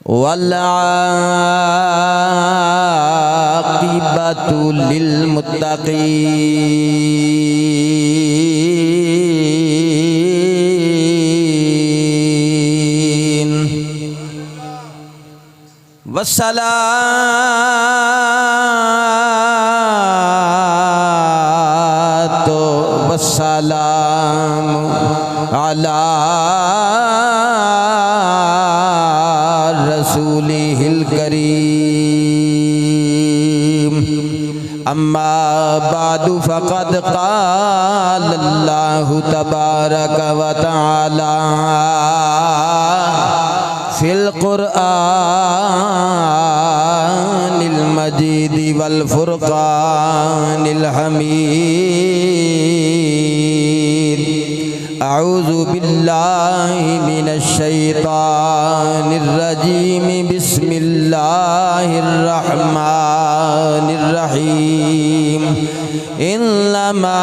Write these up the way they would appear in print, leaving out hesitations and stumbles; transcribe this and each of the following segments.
वल आक़िबतु लिल्मुत्तक़ीन वस्सलातु वस्सलामु अला रसूलिहिल करीम अम्मा बादु फ़क़द क़ालल्लाहु तबारक व तआला फ़िल क़ुरआनिल मजीद वल फ़ुरक़ानिल हमीद अऊज़ु बिल्लाहि मिनश शैतानिर रजीम बिस्मिल्लाहिर रहमानिर रहीम इन्नमा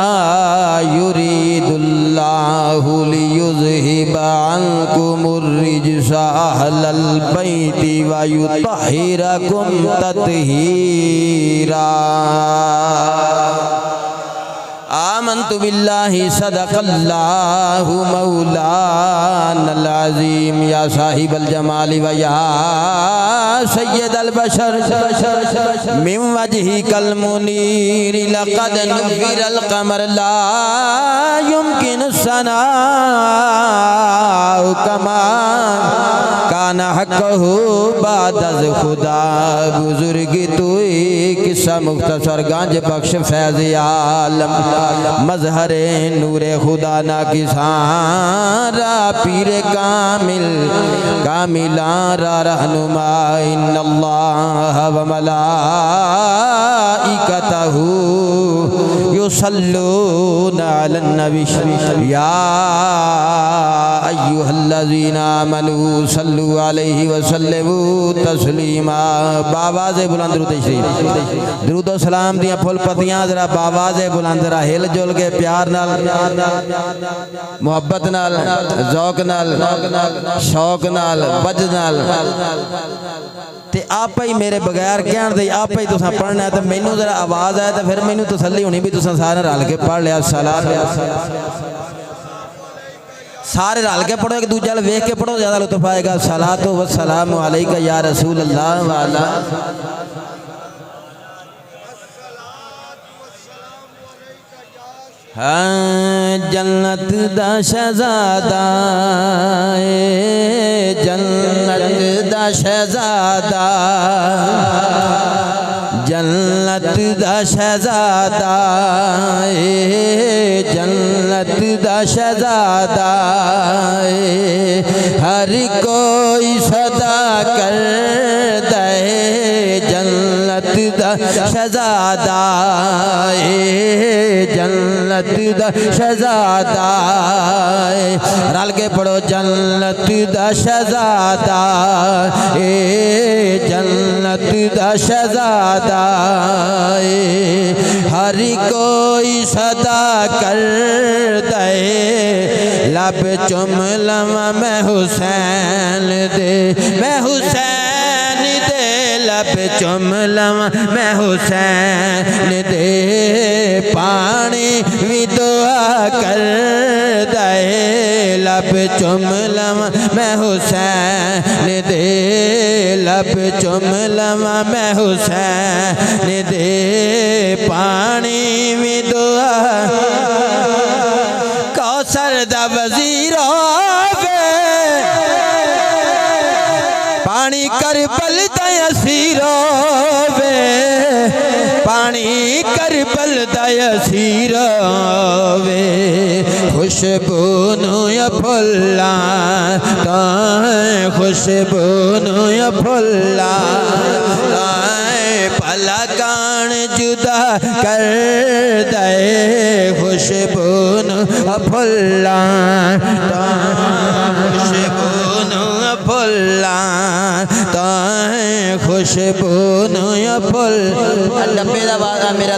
युरीदुल्लाहु लियुज़हिबा अन्कुमुर रिज्सा अहलल बैति व युत्तहिरकुम तत्हीरा आमन्तु बिल्लाहि सदक़ल्लाहु मौलानल अज़ीम या साहिबल जमाली व या सय्यदल बशर मिन वजहिकल मुनीर लक़द नुव्विरल क़मर ला युमकिनु सनाउ कमा काना हक़्क़हु बादज़ खुदा बुज़ुर्गी तुई किस्सा मुख्तसर गांज बख्श फैज़ आलम मजहरे नूरे खुदा ना किसारा पीरे कामिल कामिलारा रहनुमा इन्नल्लाह व मलाइकतहु युसल्लूना अलन नबी या अय्युहल्लज़ीना आमनू सल्लु अलैहि व सल्लिमू तस्लीमा बावाज़े बुलंद दुरूद शरीफ दुरूद व सलाम दियां फुल पतियां जरा बावाज़े बुलंद जरा हिल जुल के प्यार नाल मुहब्बत नाल ज़ौक नाल शौक नाल बज नाल ते आप ही मेरे बगैर कहण दे आप ही तुसां पढ़ना है तो मैनू जरा आवाज़ आए तो फिर मैनू तसल्ली होनी भी तुसां सारे रल के पढ़ लिया सलात सारे रल के पढ़ो एक दूजे वेख के पढ़ो ज़्यादा लुत्फ़ आएगा सलातो व सलामु अलैका या रसूल अल्लाह वाला हाँ जन्नत दा शहज़ादा जन्नत दा शहज़ादा जन्नत दा शहज़ादा जन्नत दा शहज़ादा हर कोई सदा कर दे जन्नत दा शहज़ादा जन्नत दा शहज़ादा रल के पढ़ो जन्नत दा शहज़ादा जन्नत दा शहज़ादा हर कोई सदा कर दे लब चुम लवा मैं हुसैन दे मैं हुसैन दे लब चुम लवा मैं हुसैन दे पानी भी दुआ कर दे लब चुम लवा मैं हुसैन दे लब चुम लवा मैं हुसैन दे पानी भी दुआ कौसर दा वज़ीर होवे पानी करबल दा असीर होवे पानी करबल दा असीर होवे खुशबू नू फुल्ला खुशबू नू फुल्ला भला कान जुदा कर दे खुशबू नू फुल्ला खुशबू नू फुल्ला खुशबू नू फुल डब्बे दा मेरा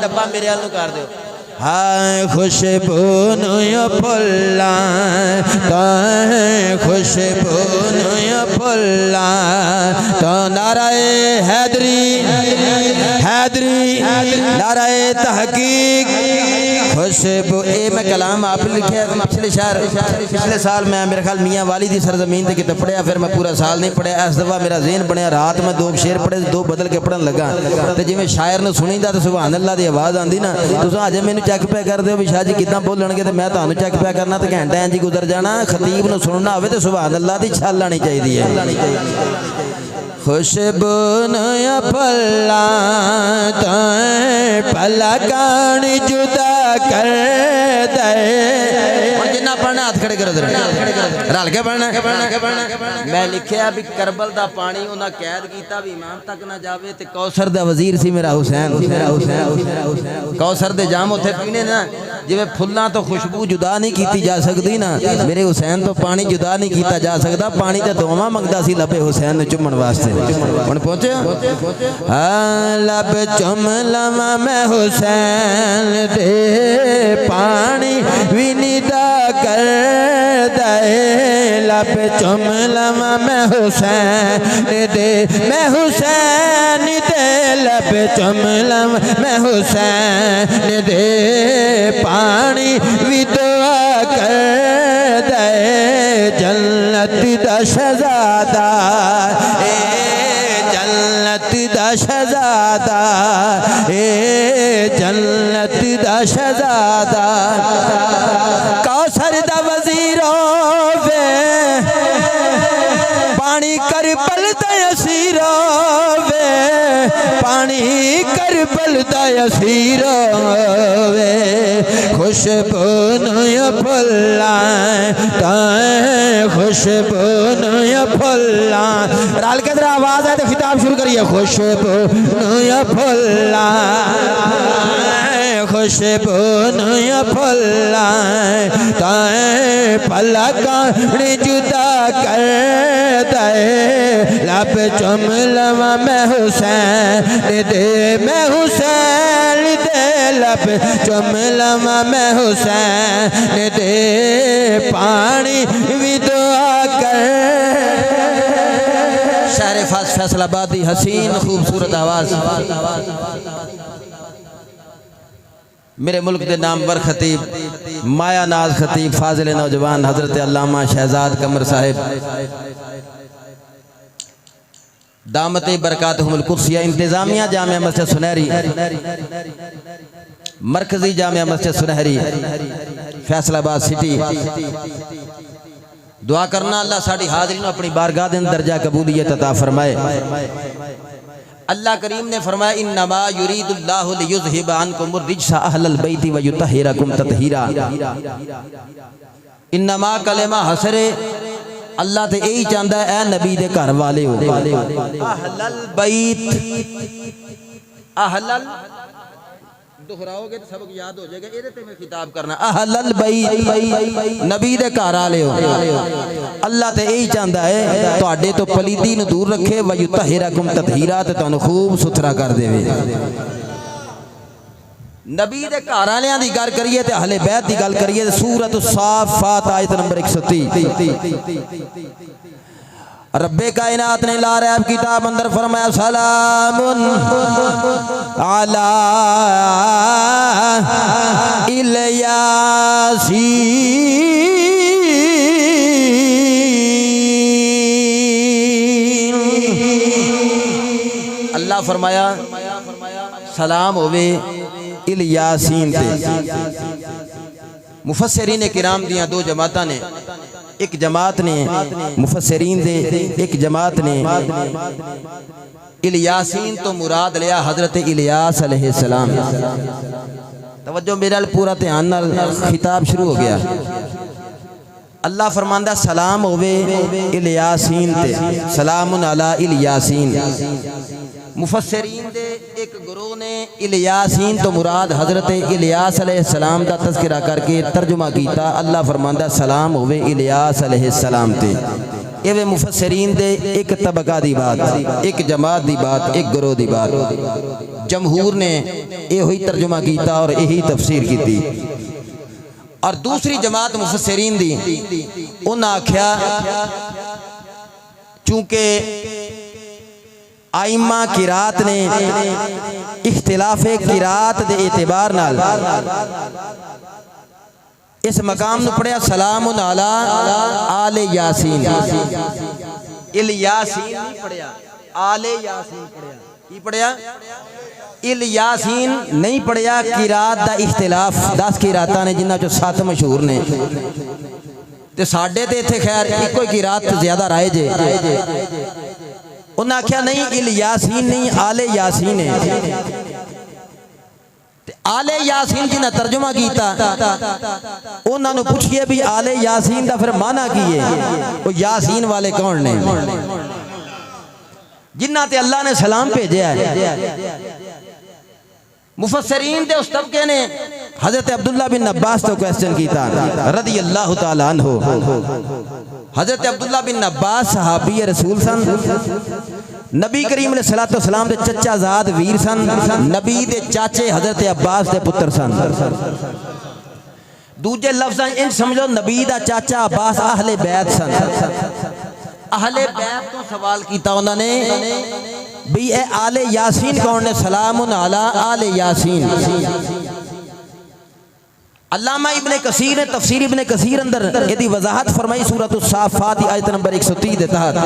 डब्बा मेरे हाल कर दो हाँ खुशबू नुया फुल्ला तो खुशबू नुया फुल्ला तो नाराए हैदरी हैदरी नाराए तहकीक खुशबू। ए मैं कलाम आप लिखे पिछले साल मैं मेरे ख्याल मियाँ वाली दी सरजमीन से कितना पढ़िया, फिर मैं पूरा साल नहीं पढ़िया। इस दफा मेरा ज़हन बनया, रात में 2 शेर पढ़े, 2 बदल के पढ़न लगा। तो जिवें शायर ने सुनीदा तो सुभान अल्लाह की आवाज़ आती ना, तुम अजे मैंने चेक पे कर दो भी शाह जी कितना बोलणगे, तो मैं तुम्हें चेक पे करना तो घंटा इंज गुजर जाना। खतीब ने सुनना हो तो सुभान अल्लाह की छल आनी चाहिए। खुशबू नया पल्ला तो पलकान जुदा कर दे। जिन्ना पढ़ना हाथ खड़े करो, रल के पढ़ना। मैं लिखिया भी करबल दा पानी उन्हें कैद किया भी इमाम तक ना जावे, ते कौसर दा वजीर सी मेरा हुसैन। कौसर दे जाम उत्थे पीने ना, जिवें फुल्लां तो खुशबू जुदा नहीं की जा सकती ना, मेरे हुसैन तो पानी जुदा नहीं किया जा सकता। पानी तो दुआ मंगदा सी लबे हुसैन ने चुमन वास्ते। हुण पहुंचे लब चुम लवा मैं हुसैन दे पानी विनिदा कर दे। लब चुम लवा मैं हुसैन दे, मैं हुसैन दे लब चुम लवा मैं हुसैन दे पानी विदवा कर दे। जन्नत दा शहजादा जन्नत दा शहजादा जन्नत दा शहजादा कौसर दा वजीरो वे पानी करबल दा असीरो वे पानी करबल दा असीरो वे। खुशबू नया फुल्ला खुशबू नया फुल्ला रल के तरह आवाज है तो खिताब शुरू करिए। खुशबू नया फुल्ला खुशबू नया फुल्ला पलकान जुदा कर दे। लब चुम लवा मैं हुसैन दे, मैं हुसैन दे लब चुम लवा मैं हुसैन दे पानी विदुआ कर। शायर फैसलाबाद दी हसीन खूबसूरत आवाज मेरे मुल्क के नामवर खतीब माया नाज खतीब फाजिल नौजवान हजरत अल्लामा शहजाद कमर साहिब दामत बरकातहुमुल कुद्सिया इंतजामिया जामिया मस्जिद सुनहरी मरकजी जामिया मस्जिद सुनहरी फैसलाबाद सिटी दुआ करना अल्लाह साड़ी हाज़रीन अपनी बारगाह दे अंदर दर्जा कबूलियत अता फरमाए। अल्लाह करीम ने फरमाया इन्नमा युरीदुल्लाहु लियुज़हिबा अन्कुमुर रिज्सा अहलल बैति व युतहिरकुम ततहीरा। इन्नमा कलेमा हसरे अल्लाह तो यही चाहता है ए नबी दे घर वाले हो अहलल बैत। अहलल दोहराओगे तो सबक याद हो जाएगा, ये ते मैं खिताब करना अहलल बैत नबी दे घर वाले हो। अल्लाह तो यही चाहता है तुहाडे तो पलीदी नूं दूर रखे व युतहिरकुम ततहीरा, ते तुहानूं खूब सुथरा कर देवे। नबी दे घर वालियां दी गल करिए ते अहले बैत दी गल करिए ते सूरत साफात आयत नंबर 130 रब्बे कायनात ने ला रैब किताब अंदर फरमाया सलामुन अला इल यासीन। अल्लाह फरमाया सलाम होवे इल यासीन ते। मुफस्सिरीन किराम दियां 2 जमातां ने, एक जमात ने मुफस्सिरीन दे, एक जमात ने इलियासीन तो मुराद लिया हजरत इलियास अलैहिस्सलाम। तवज्जो मेरे पूरा ध्यान नाल खिताब शुरू हो गया। अल्लाह फरमांदा सलाम होवे इलियासीन ते, सलामुन अला इलियासीन। मुफस्सिरीन दे एक गुरु ने इलियासीन तो मुराद हजरत इलियास अलैहिस्सलाम का तज़किरा करके तर्जुमा किया। अल्लाह फरमांदा सलाम होवे इलियास अलैहिस्सलाम ते। ये मुफस्सिरीन दे एक तबका दी बात, एक जमात दी बात, एक गुरु दी बात। जमहूर ने यही तर्जुमा किया और यही तफसीर की। और दूसरी जमात मुफस्सिरीन दी उन्हें आख्या चूंकि आइमा किरात ने इख्तिलाफे किरात दे एतबार नाल इस मकाम नूं पढ़िया सलामुन अला आले यासीन। इल यासीन नहीं पढ़िया, आले यासीन पढ़िया। की पढ़िया? इल यासीन नहीं पढ़िया। किरात दा इख्तिलाफ 10 किरातां ने जिन्हां चों 7 मशहूर ने ते साडे ते इत्थे खैर इक्को ही किरात ज्यादा राय जे। उन्हें आख्या नहीं इल यासीन नहीं आले यासीन है। आले यासीन जिन्हें तर्जुमा किया उन्होंने पूछिए भी आले यासीन का फिर माना की है, वो यासीन वाले कौन ने जिन्हां ते अल्लाह ने सलाम भेजा है। मुफस्सिरीन दे उस तबके ने हजरत अब्दुल्ला बिन अब्बास तो क्वेश्चन किया रदी अल्लाह तआला अन्हु। हजरत अब्दुल्ला बिन अब्बास सहाबी रसूल सन, नबी करीम अलैहिस्सलातु वस्सलाम दे चचा ज़ाद वीर सन, नबी दे चाचे हजरत अब्बास दे पुत्र सन। दूजे लफ्ज़ इन समझो नबी दा चाचा अब्बास अहले बैत सन। अहले बैत तो सवाल किया उन्होंने भी ए आले यासीन कौन ने? सलामुन अला आले यासीन। अल्लामा इब्ने कसीर ने तफसीर इब्ने कसीर अंदर यदि वजाहत फरमाई सूरत साफात आयत नंबर 130 दे तहत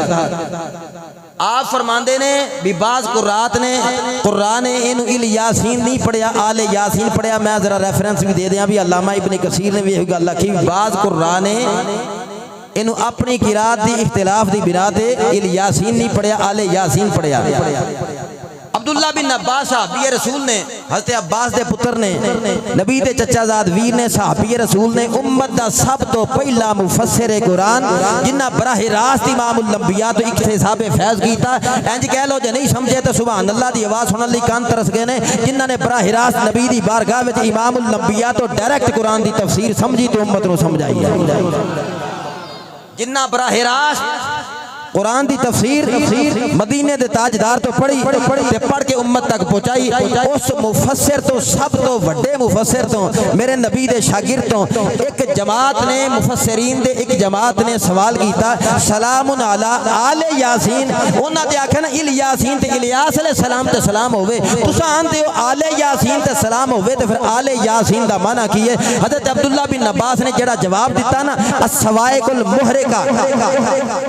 आप फरमाते ने भी बाज कुरात ने कुरान ने इनु इल यासीन नहीं पढ़िया, आले यासीन पढ़िया। मैं जरा रेफरेंस भी दे दिया भी अल्लामा इब्ने कसीर ने भी यही गल आखी बाज कुरान ने इनु अपनी किरात दी इख्तिलाफ दी बिना ते इल यासीन नहीं पढ़िया, आले यासीन पढ़िया। अब्दुल्ला बिन अब्बास सहाबी रसूल ने हज़रत अब्बास दे पुत्र ने नबी दे चचा ज़ाद वीर ने सहाबी रसूल ने उम्मत दा सब तो पहला मुफस्सिर कुरान जिन्ना बराह रास्त इमामुल अंबिया तो इक्तिसाब फैज़ कीता। इंज कह लो जे नहीं समझे तो सुभान अल्लाह दी आवाज़ सुनन लई कान तरस गए ने जिन्हां ने बराह रास्त नबी दी बारगाह विच इमामुल अंबिया तो डायरेक्ट कुरान दी तफसीर समझी तो उम्मत नूं समझाई है। जिन्ना बराह रास्त कुरान दी तफसीर मदीने दे ताजदार तो पढ़ी ते पढ़ के उम्मत तक पहुंचाई। उस मुफस्सिर तो सब तो बड़े मुफस्सिर तो मेरे नबी दे शागिर्द तो एक जमात ने मुफस्सिरीन दे एक जमात ने सवाल किया सलामुन अला आले यासीन। उन्हां ते आखे ना इल यासीन ते इलियास अलैहि सलाम ते सलाम होवे, तुसां आंदे हो आले यासीन ते सलाम होवे ते फिर आले यासीन दा माना की है? हजरत अब्दुल्ला बिन अब्बास ने जेड़ा जवाब दिता ना अस्सवाइकुल मुहरिका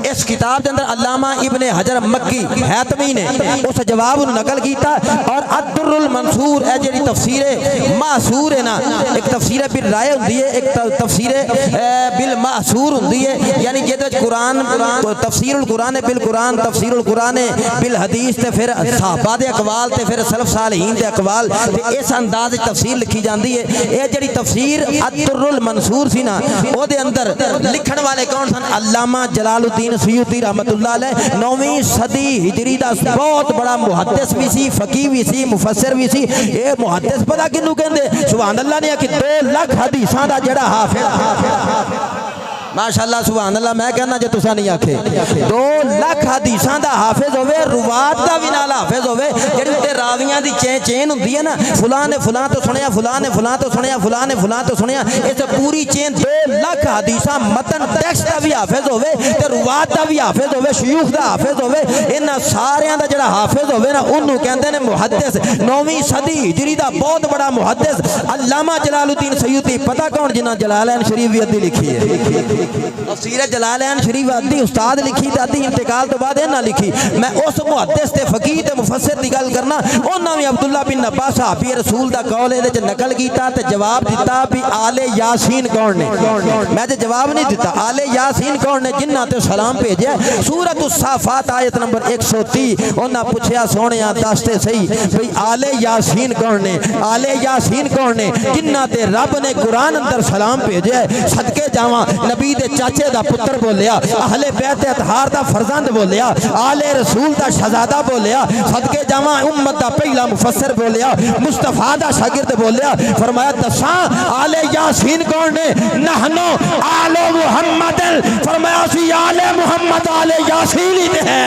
इस किताब अल्लामा इब्ने हजर मक्की हैतमी ने उस जवाब नकल किया। और अद्दुर्रुल मंसूर है जी तफसीर मासूर है ना, एक तफसीर बिल राय होंदी है, एक तफसीर बिल मासूर होंदी है, यानी जिहदे कुरान तफसीरुल कुरान बिल कुरान तफसीरुल कुरान बिल हदीस ते फिर सहाबा दे अकवाल ते फिर सलफ सालिहीन दे अकवाल ते इस अंदाज विच तफसीर लिखी जाती है। ये जिहड़ी तफसीर अद्दुर्रुल मंसूर सी ना ओहदे अंदर लिखण वाले कौन सन? अल्लामा जलालुद्दीन सुयूती रहमतुल्लाह 9वीं सदी हिजरी का बहुत बड़ा मुहद्दिस भी सी, फकीह भी सी, मुफस्सिर भी सी। ये मुहद्दिस पता किनू कहंदे? सुभान अल्लाह ने कि 2 लाख हदीसां दा जेड़ा हाफिज माशाअल्लाह सुभान अल्लाह मैं कहना जे तुसा नहीं आखे 2 लाख हदीसां दा हाफिज होवे, रुवात दा भी नाल हाफिज होवे। जेड़ी उत्ते रावियां दी चेन हुंदी है ना फलां ने फलां तो सुनिया, फलां ने फलां तो सुनिया, फलां ने फलां तो सुनिया, इस पूरी चेन 2 लाख हदीसां मतन टेक्स्ट दा भी हाफिज होवे ते रुवात दा भी हाफिज होवे, शयूख दा हाफिज होवे। इन्हां सारियां दा जेड़ा हाफिज होवे ना उन्नू कहंदे ने मुहद्दिस। 9वीं सदी हिजरी दा बहुत बड़ा मुहद्दिस अल्लामा जलालुद्दीन सयूती। पता कौन? जिन्हां जलालैन शरीफ भी अद्धी लिखी है। तफसीर जलालैन शरीफ अद्धी उस्ताद लिखी ते अद्धी इंतकाल तो बाद इन्हां लिखी। मैं उस मुहद्दिस ते फकीह ते मुफस्सिर दी गल करना। उन्हां भी अब्दुल्ला बिन अब्बास सहाबी रसूल दा कौल इहदे च नकल कीता ते जवाब दिता भी आले यासीन कौन ने? मैं ते जवाब नहीं दिता आले यासीन कौन ने जिन्हां ते सलाम भेजिया। सूरत साफात आयत नंबर 130 उन्हां पुछया सोहणिया दस ते सही भई आले यासीन कौन ने? आले यासीन कौन ने जिन्हां ते रब ने कुरान अंदर सलाम भेजिया। सदके जावां नबी दे चाचे दा पुत्र बोलिया, अहले बैत अतहार दा फरजंद बोलिया, आले रसूल दा शहजादा बोलिया, सदके जावां उम्मत दा पहला मुफस्सिर बोलिया, मुस्तफा दा शागिर्द बोलिया। फरमाया दसा आले यासीन कौन ने? नहनो आले मुहम्मद। फरमाया सी आले मुहम्मद आले यासीन ही है।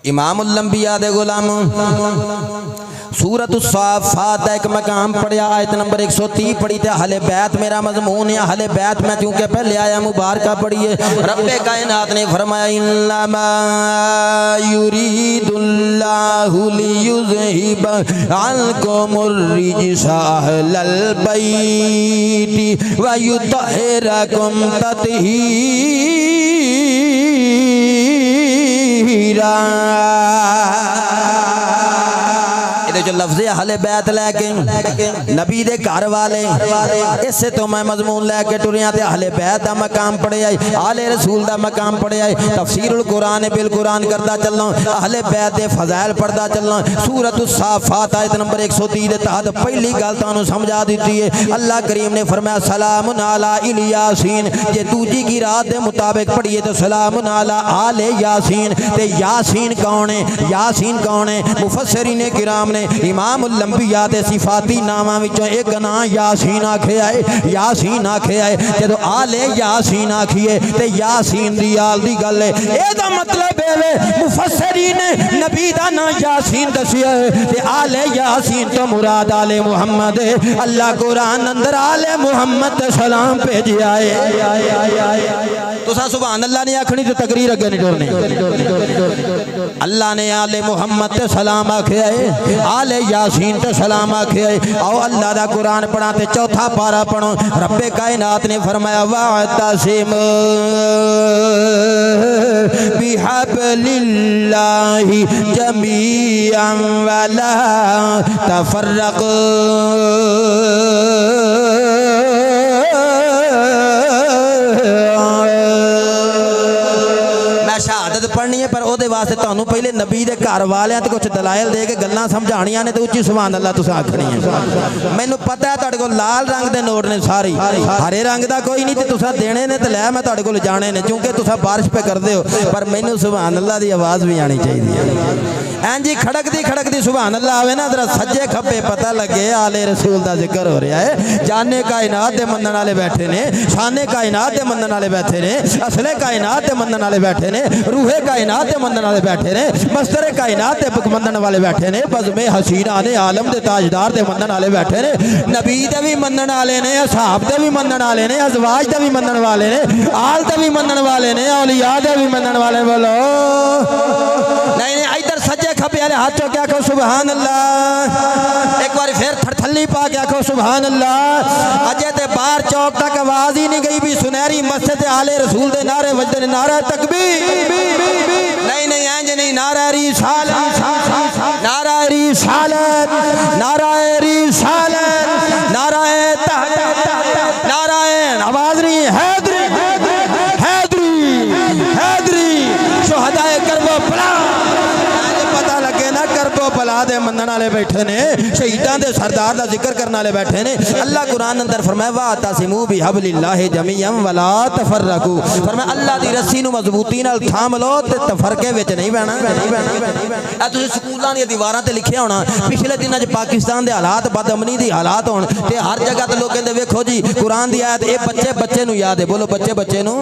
इमामुल अंबिया दे गुलाम सूरत साफ़ात एक मकाम पढ़िया आयत नंबर 130 पढ़ी थे अहले बैत मेरा मजमून है। अहले बैत में चूंकि पहले आया मुबारक पढ़िए। रब्बे कायनात ने फरमाया इन्नमा युरीदुल्लाहु लियुज़हिब अन्कुमुर रिजसा अहलल बैति व युतहिरकुम तत्हीरा। जो लफ्ज़ अहले बैत लैके नबी दे घर वाले इससे तो मैं मजमून लैके टुरिया ते अहले बैत का मकाम पढ़िया आले रसूल का मकाम पढ़िया तफसीरुल कुरान बिल कुरान करता चलना अहले बैत दे फज़ाइल पढ़ता चलना। सूरत साफ़ात आयत नंबर 130 के तहत पहली गल तुहानू समझा दी है। अल्लाह करीम ने फरमाया सलामुन अला यासीन। जे दूजी की रात के मुताबिक पढ़िए तो सलामुन अला आले यासीन। ते यासीन कौन है? यासीन कौन है? मुफस्सिरीन किराम ने इमामुल अंबिया दे सिफाती नामां विचों एक नाम यासीन आखिया है। यासीन आखिया है जदों आले यासीन आखिए ते यासीन दी आल दी गल है। एदा मतलब है मुफस्सिरीन ने नबी दा नाम यासीन दसिया है ते आले यासीन तो मुराद आले मुहम्मद है। अल्लाह कुरान अंदर आले मुहम्मद ते सलाम भेजिया है। तुसा सुभान अल्लाह नहीं आखनी तो तकरीर अगे नहीं डोलनी। अल्लाह ने आले मुहम्मद ते सलाम आखिया है आले यासीन तो सलाम आखे। आओ अल्लाह दा कुरान पढ़ा ते चौथा पारा पढ़ो। रब्बे कायनात ने फरमाया वातसिम बिहब्लिल्लाहि जमीअन वला तफर्रक़ू। शहादत पढ़नी है पर ओदे वास्ते तुहानू पहले नबी दे घर वालियां ते कुछ दलाइल दे के गल्लां समझाणियां ने ते उच्ची सुभान अल्लाह तुसां आखनी है। मैनू पता है तुहाडे कोल लाल रंग दे नोट ने सारी हरे रंग दा कोई नहीं ते तुसां देने ने ते लै मैं तुहाडे कोल जाने ने क्योंकि तुसां बारिश पे करदे हो पर मैनू सुभान अल्लाह दी आवाज़ भी आनी चाहिए। जी खड़कदी सुभान अल्लाह आवे ना जरा सज्जे खब्बे पता लगे आले रसूल दा जिक्र हो रहा है। जाने कायनात दे मनन वाले बैठे ने, शाने कायनात दे मनन वाले बैठे ने, असले कायनात दे मनन वाले बैठे ने, रूहे कायनात दे मनन वाले बैठे ने, मस्तर कायनात दे मनन वाले बैठे ने, बज़्मे हसीना ने आलम दे ताजदार दे मनन वाले बैठे ने, नबी दे भी मनन वाले ने, असहाब दे भी मनन वाले ने, अज़वाज दे भी मनन वाले ने, आल दे भी मनन वाले ने, औलिया दे भी मनन वाले। बोलो नहीं इधर सज्जे खब्बे वाले हाथ चो क्या कहो सुभान अल्लाह। एक बार फिर थरथली पा क्या कहो सुभान अल्लाह। अजय ते बाहर चौक तक आवाज ही नहीं गई भी सुनहरी मस्जिद आले रसूल दे नारे वजदे ने। नारा तकबीर नहीं इंज नहीं, नारा रिसालत, नारा रिसालत, नारा रिसालत, नारा तहक़ीक़, नारा आवाज नहीं हैदरी हैदरी हैदरी शुहदाए करबो बला। पता लगे ना करबो बला दे मनन वाले बैठे ने, शहीदां दे सरदार दा जिक्र करने वाले बैठे ने। अल्लाह कुरान अंदर फरमाया वातसिमू बिहब्लिल्लाहि जमीअन वला तफर्रकू। फरमाया अल्लाह दी रस्सी नू मजबूती नाल थाम लो ते तफरके विच नहीं बहना। आ तुसीं स्कूलां दी दीवारां ते लिखिया होना पिछले दिनां च पाकिस्तान दे हालात बदअमनी दी हालात होण ते हर जगह ते लोग कहंदे वेखो जी कुरान दी आयत ए बच्चे बच्चे नू याद है। बोलो बच्चे बच्चे नू।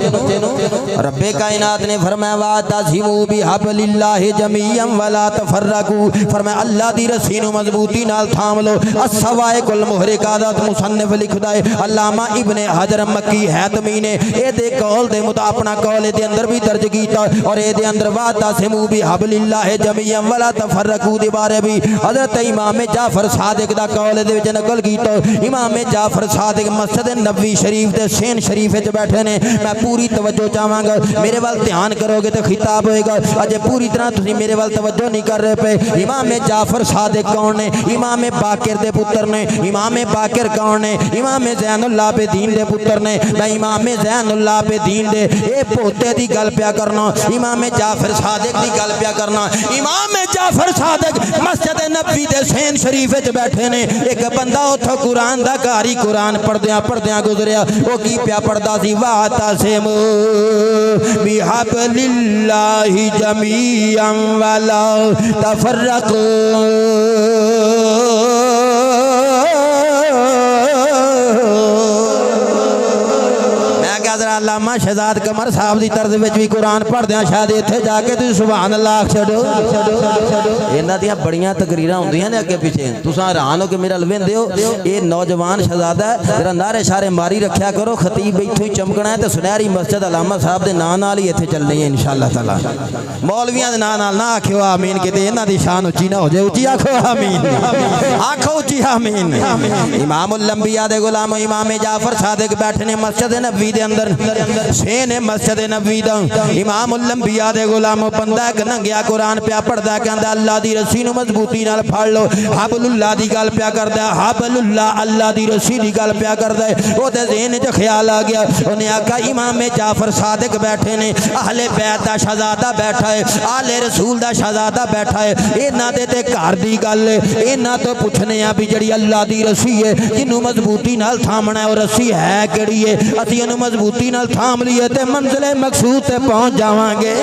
रब्बे कायनात ने फरमाया वातसिमू बिहब्लिल्लाहि जमीअन वला तफर्रकू। फरमाया अल्लाह दी रस्सी नू मजबूती नाल थाम लो। अस्सवाइकुल मुहरिकात मुसन्निफ लिखदा है अल्लामा इब्ने हजर मक्की हैतमी ने ए दे कौल दे मुताबिक अपना कौल दे अंदर भी दर्ज कीता और ए दे अंदर वातसिमू बिहब्लिल्लाहि जमीअन वला तफर्रकू दे बारे भी हजरत इमाम जाफर सादिक दा कौल दे विच नकल कीता। इमाम जाफर सादिक मस्जिद नबवी शरीफ ते सेन शरीफ विच बैठे ने। मैं पूरी तवज्जो चाहांगा मेरे वाल ध्यान करोगे तो खिताब होएगा। अजे पूरी तरह तुसीं मेरे वाल तवज्जो नहीं कर रहे पे। इमाम जाफर सादिक कौन ने? इमाम बाकिर दे पुत्र ने। इमाम बाकिर कौन ने? इमाम ज़ैनुल आबिदीन दे पुत्र ने। मैं इमाम ज़ैनुल आबिदीन दे ए पोते दी गल पिया करना, इमाम जाफर सादिक दी गल पिया करना। इमाम जाफर सादिक मस्जिद नबी दे सेन शरीफ विच बैठे ने। एक बंदा उथों कुरान दा घर ही कुरान पढ़दियां गुजरिया। वो की पिया पढ़दा सी वातसिमू बिहब्लिल्लाहि जमीअन वला तफर्रकू। जरा अल्लामा शहजाद कमर साहब की तर्ज में भी कुरान पढ़दे शायद इत्थे जाके तुसीं सुभान अल्लाह छड्डो। इन्हां दियां बड़ियां तकरीरां हुंदियां ने अगे पिछे, तुसां हैरान हो कि मेरे लवेंदे हो। ये नौजवान शहजादा जरा नारे शारे मारी रखा करो। खतीब इत्थों ही चमकना है तो सुनहरी मस्जिद अल्लामा साहब के नाम नाल ही इत्थे चलनी है इंशाअल्लाह ताला। मौलवियां दे नाम नाल ना आखियो आमीन, किते इन्हां दी शान उच्ची ना हो जाए। उच्ची आखो आमीन, आखो उच्ची आमीन। इमामुल अंबिया दे गुलाम इमाम जाफर सादिक बैठे ने मस्जिद नबवी दे अंदर, शेन मस्जिद नबवी दा। इमामुल अंबिया दे गुलाम बंदा एक नंगिया कुरान पिया पढ़दा, कहंदा अल्लाह दी रस्सी नूं मजबूती नाल फड़ लो। हबलुल्लाह दी गल पिया करदा, हबलुल्लाह अल्लाह दी रस्सी दी गल पिया करदा। ओदे ज़हन च ख्याल आ गया, उन्हें आखा इमाम जाफर सादिक बैठे ने, अहले बैत दा शहजादा बैठा है, आले रसूल दा शहजादा बैठा है। इन्हां दे ते घर दी गल है, इन्हां तो पुछने आ भी जिहड़ी अल्लाह दी रस्सी है जिन्हों मजबूती नाल थामना है, और रस्सी है किहड़ी है? असीं इहनूं मजबूती नाल थाम लईए ते मंजिले मकसूद ते पहुंच जावांगे।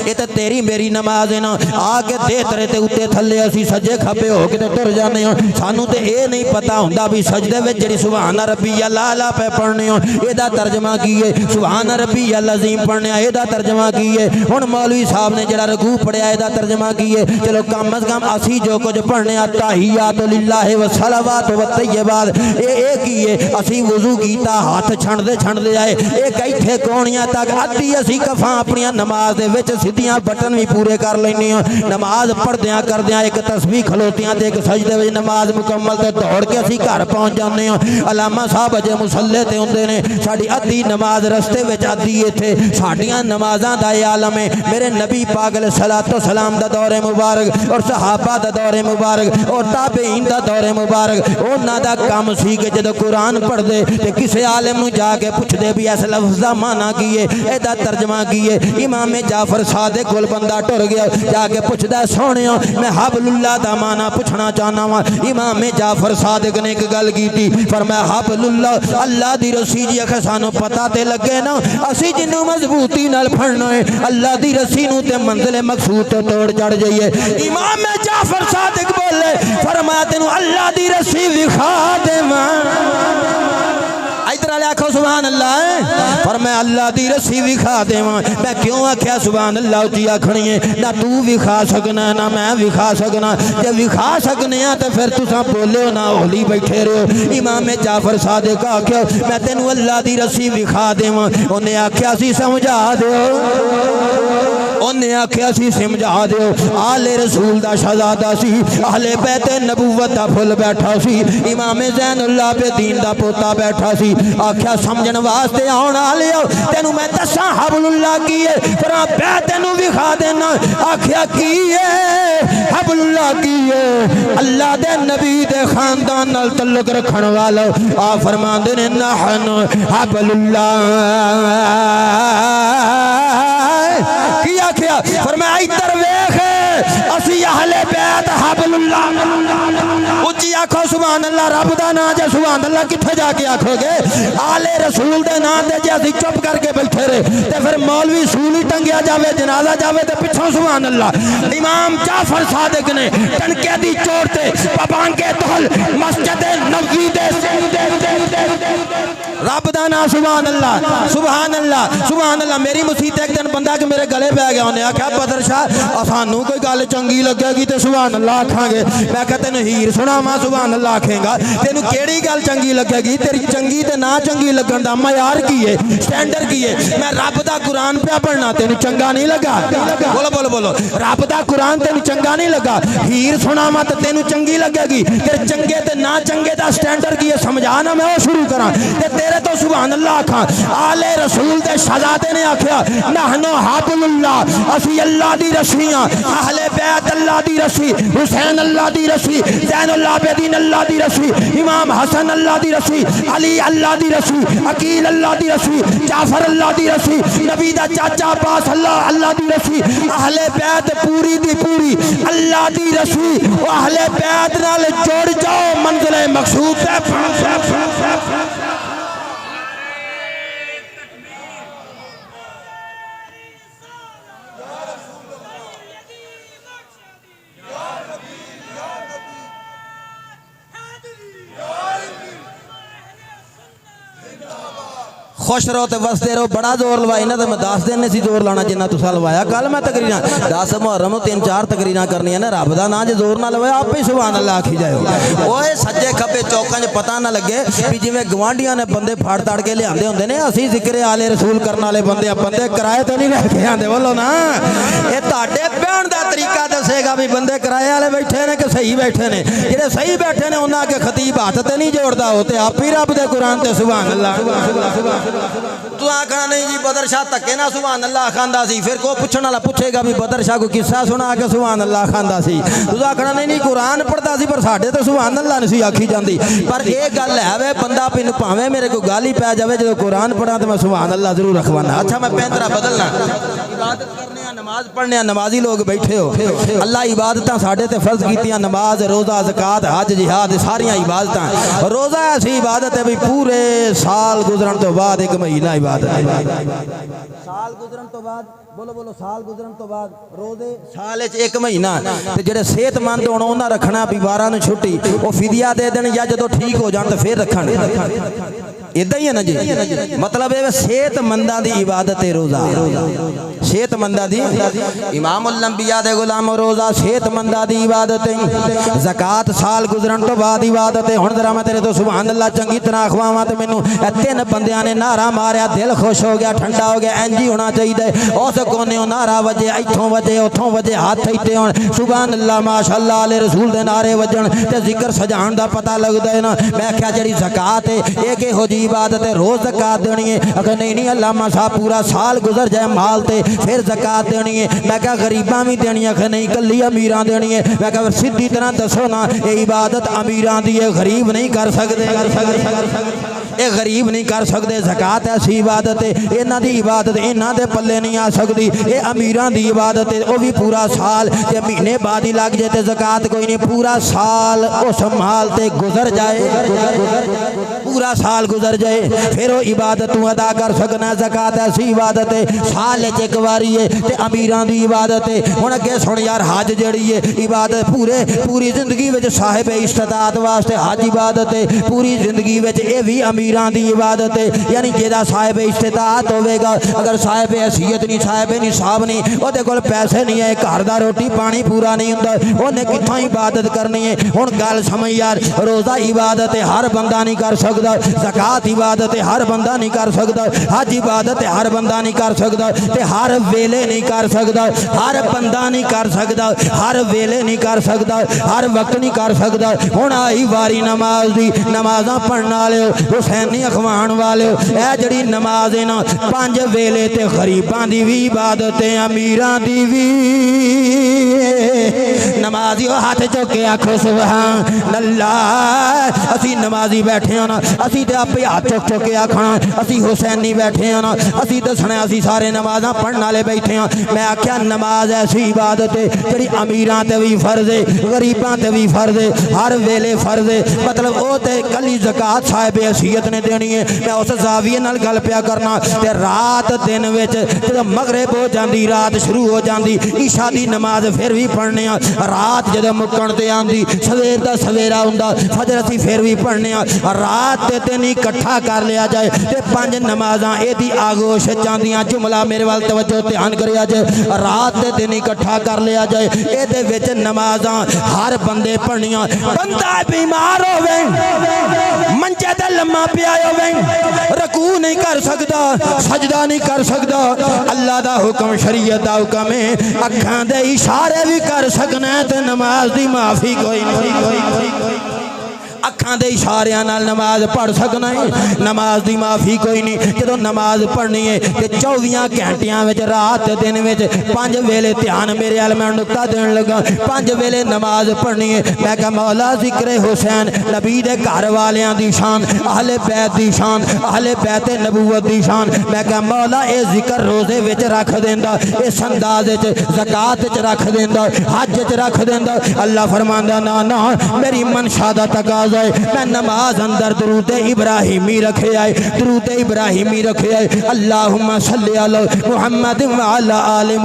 ये तो तेरी मेरी नमाज है ना, आके दे तरे ते उत्ते थल्ले असीं सज्जे खब्बे हो के ते टुर जाने हो। सानू ते ये नहीं पता हुंदा भी सजदे विच जिहड़ी सुभान रब्बी अल्ला पे पढ़ने हो एदा तर्जमा की है, सुभान रब्बी अज़ीम पढ़ने एदा तर्जमा की है। हुण मौलवी साहब ने जिहड़ा रकू पढ़िया एदा तर्जमा की है। चलो कम अज कम असीं जो कुछ पढ़ने ताहियातु लिल्लाहि व सलावातु व तय्यबात ये की है। असीं वुज़ू कीता हाथ छंडदे आए, एक इत्थे कोणियां तक अद्धी असीं कफां अपनी नमाज दे विच सीधियां बटन भी पूरे कर लैने हो। नमाज पढ़दियां करदियां एक तस्बीह खलोतियां ते एक सजदे विच नमाज मुकम्मल ते दौड़ के असीं घर पहुंच जाने हो। अलामा साहब अजे मुसल्ले ते हुंदे ने, साडी अद्धी नमाज रस्ते विच अद्धी इत्थे। साडियां नमाज़ां दा आलम है। मेरे नबी पाक अलैहिस्सलातु सलाम दा दौरे मुबारक और सहाबा दा दौरे मुबारक और ताबईन दा दौरे मुबारक, उन्हां दा काम सी कि जदों कुरान पढ़दे ते किसी आलिम नूं जाके पुछदे भी इस लफ्ज़ दा माना की है, एदा तर्जमा की है। इमाम जाफर सादिक कोल बंदा टुर गया, जाके पुछदा सोहणियो मैं हबलुल्लाह दा माना पुछना चाहना वा। इमाम जाफर सादिक ने एक गल कीती, फरमाया हबलुल्लाह अल्लाह दी रस्सी जी। आखे सानू पता ते लगे ना, असीं जिन्नू मजबूती नाल फड़ना है अल्लाह दी रस्सी नूं ते मंजिले मकसूद तो तोड़ चढ़ जाइए। इमाम जाफर सादिक बोले, फरमाया तेनू अल्लाह दी रस्सी विखा देवां। इधर वाले आखो सुभान अल्लाह। पर मैं अल्लाह दी रस्सी विखा देवां। मैं क्यों आख्या सुभान अल्लाह उची आखनी है? ना तू विखा सकना ना मैं विखा सकना। जे विखा सकने तो फिर तुसा बोलो ना, होली बैठे रहो। इमाम जाफर सादिक आख्या मैं तेनू अल्लाह दी रस्सी विखा देवां। उन्हें आख्या सी समझा दो, उन्हें आख्या सी समझा दो। आले रसूल दा शहजादा सी, अहले बैत नबूवत दा फुल बैठा सी, इमाम ज़ैनुल आबिदीन दा पोता बैठा सी। आख्या समझण वास्ते आउण वालियो तेनू मैं दसा हबलुल्लाह की है, पर मैं तेनू विखा देना। आख्या की है? हबलुल्लाह की है अल्लाह दे नबी दे खानदान नाल तल्लुक रखण वाला। आ फरमांदे ने नहनु हबलुल्लाह। की आख्या? फरमाया इधर वेख असी अहले बैत हबलुल्लाह। उच्ची आखो सुभान अल्लाह। रब दा नाम जे सुभान अल्लाह किथे जाके आखोगे? आले रसूल दे नाम ते जे असी चुप करके बैठे रहे ते फिर मौलवी सूल ही टंगिया जावे, जनाजा जावे ते पिछों सुभान अल्लाह। इमाम जाफर सादिक ने टनके दी चोट ते पबांगे तोल मस्जिद नबवी दे रब दा नाम सुभान अल्लाह सुभान अल्लाह सुभान अल्लाह। मेरी मुसीबत एक दिन बंदा कि मेरे गले पै गया, उन्हें आख्या बदर शाह सानू कोई गल चंगी लगेगी तो सुभान अल्लाह आखांगे। मैं क्या तेन हीर सुनावा सुभान अल्लाह आखेगा? तेन केड़ी गल चंगी लगेगी? तेरी चंगी ते ना चंगी लगन दा मयार की है, स्टैंडर्ड की है? मैं रब दा कुरान पे पढ़ना तेन चंगा नहीं लगा? बोलो बोलो बोलो, रब दा कुरान तेन चंगा नहीं लगा? हीर सुनावा तो तेन चंगी लगेगी? तेरे चंगे ते ना चंगे दा स्टैंडर्ड की है? समझा ना मैं शुरू करा ते तेरे तो सुभान अल्लाह आखा। आले रसूल दे शहजादे ने आख्या नहनु हबलुल्लाह, असी अल्लाह दी रस्सियां, अहले बैत अल्लाह दी रस्सी, हुसैन अल्लाह दी रस्सी, ज़ैनुल आबिदीन अल्लाह दी रस्सी, इमाम हसन अल्लाह दी रस्सी, अली अल्लाह दी रस्सी, अकील अल्लाह दी रस्सी, जाफर अल्लाह दी रस्सी, नबी दा चाचा अब्बास अल्लाह दी रस्सी, अहले बैत पूरी दी पूरी अल्लाह दी रस्सी। अहले बैत नाल जुड़ जाओ, मंजिल मकसूद है। खुश रहो तो वसते रहो। बड़ा जोर लवाई ना तो मैं 10 दिन नहीं जोर लाना जिन्ना तुसा लवाया। कल मैं तकरीर 10 मुहर्रम 3-4 तकरीर करनी ना, रब का ना जो जोर ना लवाया आप ही सुभान अल्लाह आखी जाओ। ओए सज्जे खब्बे चौकों च पता ना लगे भी जिवें गवांढियां ने बंदे फाड़ ताड़ के लियाते होंगे ने, असीं जिक्र आले रसूल करने वाले बंदे बंदे किराए तो नहीं लैके आते। बोलो ना, ये तुहाडे बहन का तरीका दसेगा भी बंदे किराए वाले बैठे ने कि सही बैठे ने। जिहड़े सही बैठे ने उन्हां के खतीब हाथ ते नहीं जोड़ता, हो ते आप ही रब दे कुरान ते सुभान अल्लाह। तू आखना नहीं जी बदर शाह धक्के ना सुभान अल्लाह खांदा सी, फिर को पुछण वाला पुछेगा भी बदर शाह को किस्सा सुना के सुभान अल्लाह खांदा सी। तू आखना नहीं कुरान पढ़ता सी पर साडे तो सुभान अल्लाह नहीं सी आखी जाती। पर यह गल है वे बंदा पिन भावें मेरे को गाल ही पै जाए, जो कुरान पढ़ा तो मैं सुभान अल्लाह जरूर रखवाना। अच्छा मैं पैंतरा बदलना, इबादत करने नमाज पढ़ने नमाजी लोग बैठे हो। अल्लाह इबादत साढ़े ते फर्ज कीतियां, नमाज रोज़ा ज़कात हज जिहाद सारियां इबादत। रोज़ा ऐसी इबादत है भी पूरे साल गुजरन तो बाद 1 महीना इबादत है। साल गुजरन तो बाद बोलो बोलो साल गुजरन तो बाद रोजे साल 1 महीना। ते जेड़े सेहतमंद होण उन्हां रखना भी 12 नूं छुट्टी, वो फिदिया दे देण या जदों ठीक हो जाण तो फिर रखण। इदा ही है ना जी, मतलब ये सेहतमंदा दी इबादत है रोज़ा। सेहतमंदा दी इमामुल अंबिया दे गुलाम रोज़ा सेहतमंदा दी इबादत है। ज़कात साल गुजरन तो बाद इबादत है। हुण जरा मैं तेरे तो सुभान अल्लाह चंगी तरह आखवावां ते मैनू 3 बंदियां ने नारा मारिया, दिल खुश हो गया, ठंडा हो गया। इंज ही होना चाहिए। उस कोने नारा वजे, इथों वजे, उथों वजे, हाथ इत्ते होण सुभान अल्लाह माशाअल्लाह अल्लाह रसूल दे नारे वजन ते जिक्र सजाण दा पता लगदा है ना। मैं आख्या जिहड़ी ज़कात है ये किहो जी इबादत है, रोज़ ज़कात देनी है? अगर नहीं नहीं अल्लामा साहब पूरा साल गुजर जाए माल ते फिर ज़कात देनी है। मैं क्या गरीबां भी देनी है? नहीं कल्ली अमीरां देनी है। मैं क्या सीधी तरह दसो ना, ये इबादत अमीरां दी है, गरीब नहीं कर सकते। ये गरीब नहीं कर सकते। ज़कात ऐसी इबादत है, इन्हां दी इबादत इन्हां दे पल्ले नहीं आ सकती। ये अमीरां दी इबादत है, वो भी पूरा साल ते महीने बाद ही लग जाए तो ज़कात कोई नहीं। पूरा साल उस माल ते गुजर जाए, पूरा साल गुजर जाए फिर वो इबादत तू अदा कर सकना। ज़कात ऐसी इबादत है साल च 1 बारी है ते अमीरां दी इबादत है। हुण अगे सुन यार, हज जिहड़ी है इबादत पूरी जिंदगी में साहिब इस्तिताअत वास्ते हज इबादत है। पूरी जिंदगी में ये भी अमीरां दी इबादत है, यानी जेदा साहिब इस्तिताअत होवेगा। अगर साहिब हैसियत नहीं, साहिब निसाब नहीं, ओहदे कोल पैसे नहीं है, घर दा रोटी पानी पूरा नहीं हुंदा, उन्हें कित्थों इबादत करनी है? हुण गल समझ यार, रोज़ा इबादत है हर बंदा नहीं कर सकता, ज़कात इबादत है हर बंदा नहीं कर सकता, हज इबादत है हर बंदा नहीं कर सकता, ते हर वेले नहीं कर सकता, हर बंदा नहीं कर सकता, हर वेले नहीं कर सकता, हर वक्त नहीं कर सकता। हुण आई वारी नमाज दी, नमाज़ां पढ़न वाले हुसैनी अखवाण वाले, यह जड़ी नमाज है ना 5 वेले ते गरीबां दी भी इबादत है, अमीरां दी भी। नमाजियो हाथ चुके आखो सुभान अल्लाह। असी नमाजी बैठे हैं ना, असी तो आपे हाथ चुक चुके आखना असी हुसैनी बैठे हैं ना, असी दसना असी सारे नमाज़ां पढ़ने वाले बैठे हैं। मैं आख्या नमाज ऐसी इबादत है जी अमीरां ते भी फर्ज है, गरीबां ते भी फर्ज है, हर वेले फर्ज है। मतलब वो तो कली ज़कात साहिब हैसियत ने देनी है। मैं उस जाविये नाल गल पिया करना ते रात दिन विच जदों मगरिब हो जाती, रात शुरू हो जाती, ईशा दी नमाज फिर भी पढ़ने, रात जदों मुक्कण ते आंदी, सवेर दा सवेरा हुंदा, फजर असीं फिर भी पढ़ने, रात ते दिन इकट्ठा कर लिया जाए ते 5 नमाज़ां एदी आगोश चांदियां। जुमला मेरे वाल तवज्जो ध्यान करिया जाए, रात ते दिन इकट्ठा कर लिया जाए। एदे विच नमाज़ां हर बंदे पढ़नियां। बंदा बीमार होवे, मंचे ते लम्मा पिया होवे, रकू नहीं कर सकता, सजदा नहीं कर सकता, अल्लाह दा हुक्म शरीयत दा हुक्म है अखां दे इशारे भी कर सकना ते नमाज दी माफी कोई नहीं। अखां दे इशारियां नाल नमाज पढ़ सकना है, नमाज दी माफी कोई नहीं। जदों नमाज पढ़नी है ते 24 घंटियां विच रात दिन विच 5 वेले ध्यान मेरे अल मैं नुक्ता देन लगा। 5 वेले नमाज पढ़नी है। मैं कहा मौला जिक्र हुसैन नबी दे घर वालियां दी शान, अहले बैत दी शान, अहले बैत नबूवत दी शान। मैं कहा मौला ये जिक्र रोजे विच रख देंदा, इस अंदाज विच ज़कात विच रख देंदा, हज विच रख देंदा। अल्लाह फरमांदा ना ना मेरी मनशा दा तकाज़ा नमाज है मैं नमाज अंदर दरूद इब्राहिमी रखे आए दरूद इब्राहिमी रखे आए अल्लाहुम्मा सल्ली अला मुहम्मद व अला आले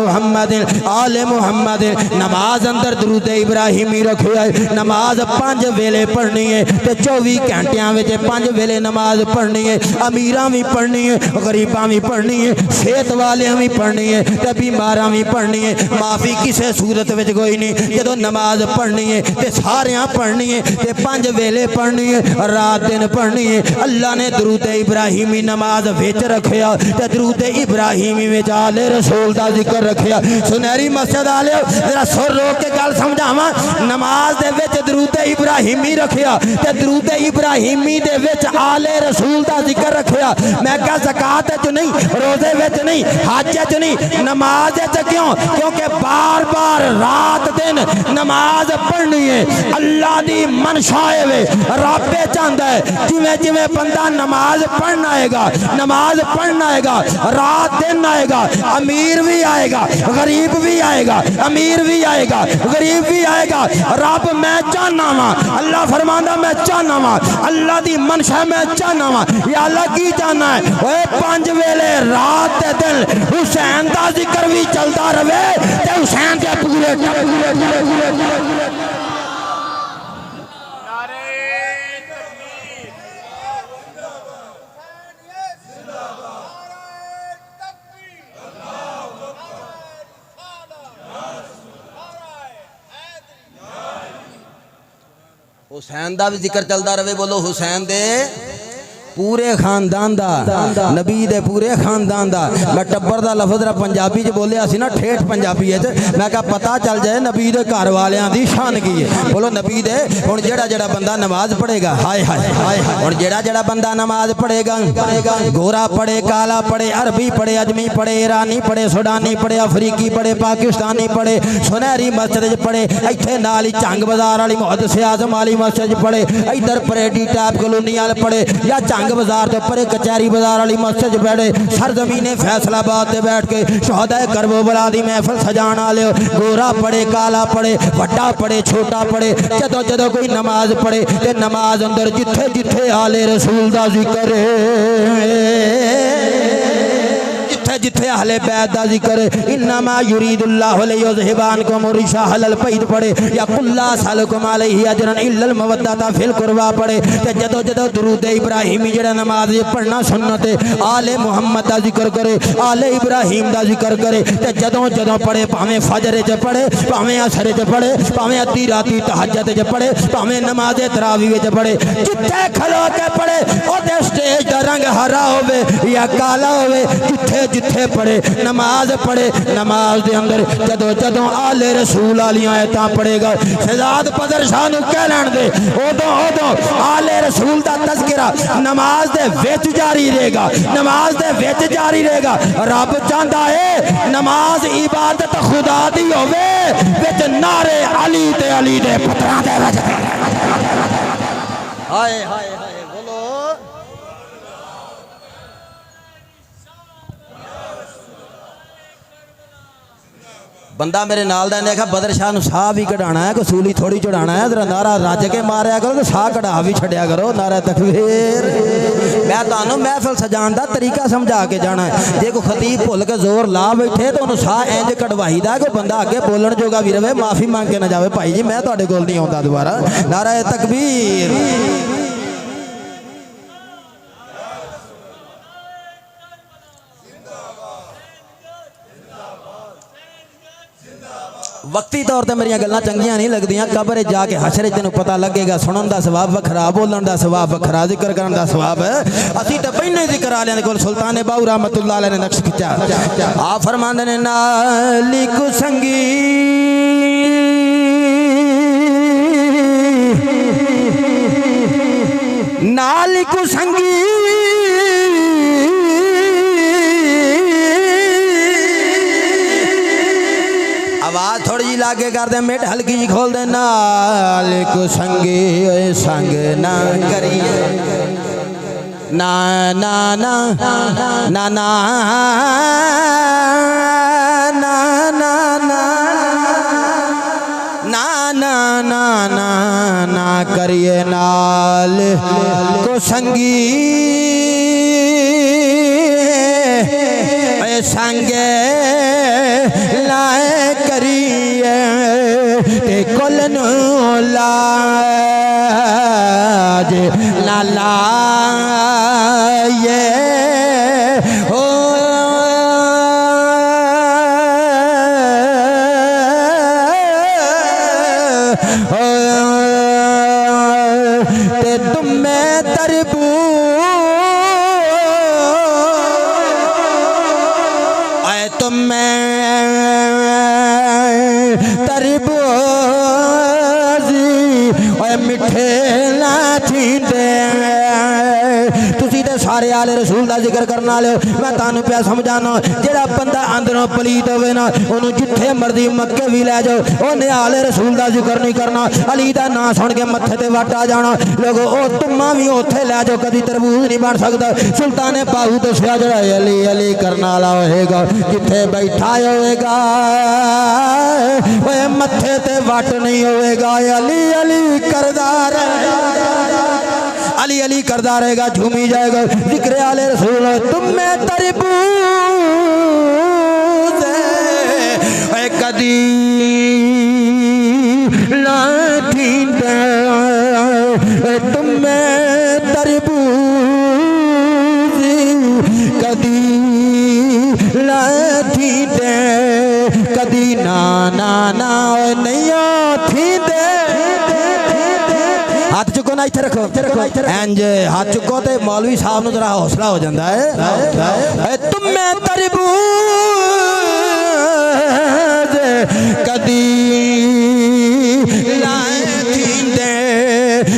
मुहम्मद नमाज अंदर दरूद इब्राहिमी रखे आए नमाज 5 वेले पढ़नी है ते 24 घंटियां विच 5 वेले नमाज पढ़नी है अमीरां भी पढ़नी है गरीबां भी पढ़नी है सेहत वालियां भी पढ़नी है ते बीमारां भी पढ़नी है माफी किसी सूरत विच कोई नहीं जदों नमाज पढ़नी है ते सारियां पढ़नी है ते 5 वेले पढ़नी है रात दिन पढ़नी है अल्लाह ने दरूद इब्राहिमी नमाज विच रखिया ते दरूद इब्राहिमी विच आले रसूल दा जिक्र रखिया सुनहरी मस्जिद आले जरा सुर रोक के गल समझावां नमाज दे विच दरूद इब्राहिमी रखिया ते दरूद इब्राहिमी दे विच आले रसूल दा जिक्र रखिया मैं कहा ज़कात च नहीं रोजे विच नहीं हज च नहीं नमाज च क्यों क्योंकि बार बार रात दिन नमाज पढ़नी है अल्लाह दी मनशा है रब चाहता है जिवें जिवें बंदा नमाज पढ़ना आएगा नमाज पढ़ना आएगा रात दिन आएगा अमीर भी आएगा गरीब भी आएगा अमीर भी आएगा गरीब भी आएगा रब मैं चाहना वा अल्लाह फरमांदा मैं चाहना वा अल्लाह दी मनशा मैं चाहना वा या अल्लाह की चाहना है ओए 5 वेले रात ते दिन हुसैन दा जिक्र भी चलता रहे ते हुसैन के पूरे हुसैन दा भी जिक्र चलता रहे बोलो हुसैन दे पूरे खानदान दा नबी दे पूरे खानदान दा मैं टब्बर दा लफ्ज़ जरा पंजाबी च बोलिया सी ना ठेठ पंजाबी मैं कहा पता चल जाए नबी दे घर वालियां दी शान की है बोलो नबी दे हुण जेड़ा जेड़ा बंदा नमाज पढ़ेगा हाय हाय हाय हुण जेड़ा जेड़ा बंदा नमाज पढ़ेगा गोरा पढ़े काला पढ़े अरबी पढ़े अजमी पढ़े ईरानी पढ़े सुडानी पढ़े अफ्रीकी पढ़े पाकिस्तानी पढ़े सुनहरी मस्जिद पढ़े इत्थे नाल ही झंग बाजार वाली मुहद्दिस आज़म वाली मस्जिद पढ़े इधर परेडी टैप कॉलोनी वाल पढ़े या झंग बाजार के परे कचहरी बाजार वाली मस्जिद बैठे सरजमीने फैसलाबाद से बैठ के शहादा करबला दी महफिल सजाण वाले गोरा पढ़े काला पढ़े वड्डा पढ़े छोटा पढ़े जदों जदों कोई नमाज पढ़े ते नमाज अंदर जिथे जिथे आले रसूल दा जिक्र जिथे जिथे अहले बैत दा जिक्र इन्नमा युरीदुल्लाहु लियुज़हिबानकुम रिसा हलल पैद पढ़े या कुल्ला सलकुम अलैहि अजरन इल्लल मवद्दता फिल कुरबा पढ़े ते जदों जदों दुरूद इब्राहिमी जेड़ा नमाज पढ़ना सुन्नत है आले मुहम्मद दा जिक्र करे आले इब्राहिम दा जिक्र करे ते जदों जदों पढ़े भावें फजर च पढ़े भावें असर च पढ़े भावें अद्धी राती तहज्जुद च पढ़े भावें नमाज तरावी विच पढ़े जिथे खलो के पढ़े ओदे स्टेज दा रंग हरा होवे या काला होवे जिथे जिथे पढ़े नमाज नमाज दे अंदर जदों जदों आले रसूल वालियां आयतां पढ़ेगा शहजाद पदर शाह नूं कह लैण दे उदों उदों आले रसूल दा तज़किरा नमाज दे विच जारी रहेगा नमाज दे विच जारी रहेगा रब चाहता है नमाज इबादत खुदा दी होवे विच नारे अली ते अली दे पुत्रां दे वज हाय हाय हाय बोलो बंदा मेरे नाल दा ने कहा बदर शाह नूं साह भी कढ़ाना है कोई सूली थोड़ी चढ़ाना है जरा नारा रज के मारिया करो तो साह कढ़ा भी छड़िया करो नारा तकबीर मैं तुहानूं महफिल सजाण दा तरीका समझा के जाना है जे कोई खतीब भुल के जोर ला बैठे तो उन्होंने साह इंज कढ़वाई दा कोई बंदा अगे बोलण जोगा भी रहे माफ़ी मांग के ना जाए भाई जी मैं तुहाडे कोल नहीं आउंदा दोबारा नारा तकबीर वक्ती तौर पर मेरिया गल्लां चंगियां नहीं लगदियां कब्र जाके हशर तेनों पता लगेगा सुनन दा सवाब वखरा बोलन दा सवाब वखरा जिक्र करन दा सवाब असीं ते पहले जिक्र वालियां दे कोल सुल्तान बाऊ रहमतुल्लाह अलैह ने नक्श खिंचा आ फरमांदे ने नाली कुसंगी नाली कुसंगी आवाज थोड़ी जी लागे कर दे मिट हल्की जी खोल दे नाल कुसंगी संग ना करिए ना ना ना ना ना ना ना ना ना ना ना ना करिए नाल को संगी संगे लाए करिए ते कुल नू लाज ना लाए हो ते तुम में तरबू तुम में तरबूजी मिठे ना थींदे तुसी ते सारे आले रसूल दा जिक्र करना वाले मैं तानू पिया समझाना जेड़ा बंदा अंदरों पलीत होवे ना ओनू जिथे मर्जी मक्के भी ले जाओ ओने आले रसूल दा जिक्र नहीं करना अली दा नाम सुन के मत्थे ते वट आ जाना लोगो ओ तुमा भी ओथे ले जाओ कदी तरबूज नहीं बन सकदा सुल्ताने बाहू दसिया जेड़ा अली अली करना वाला होएगा जिथे बैठा होएगा ओए मत्थे ते वट नहीं होएगा अली अली करदा अली अली करदा रहेगा झूमी जाएगा जिक्र आले रसूल तुम में तरबूज कदी ना थींदे तुम में तरबूज कदी ना थींदे कदी ना ना ना नहीं थींदे हाथ चुको ना इथे रखो इंज हाथ चुको ते मौलवी साहब नूं जरा हौसला हो जाता है तुम में तरबूज कदी लाए थींदे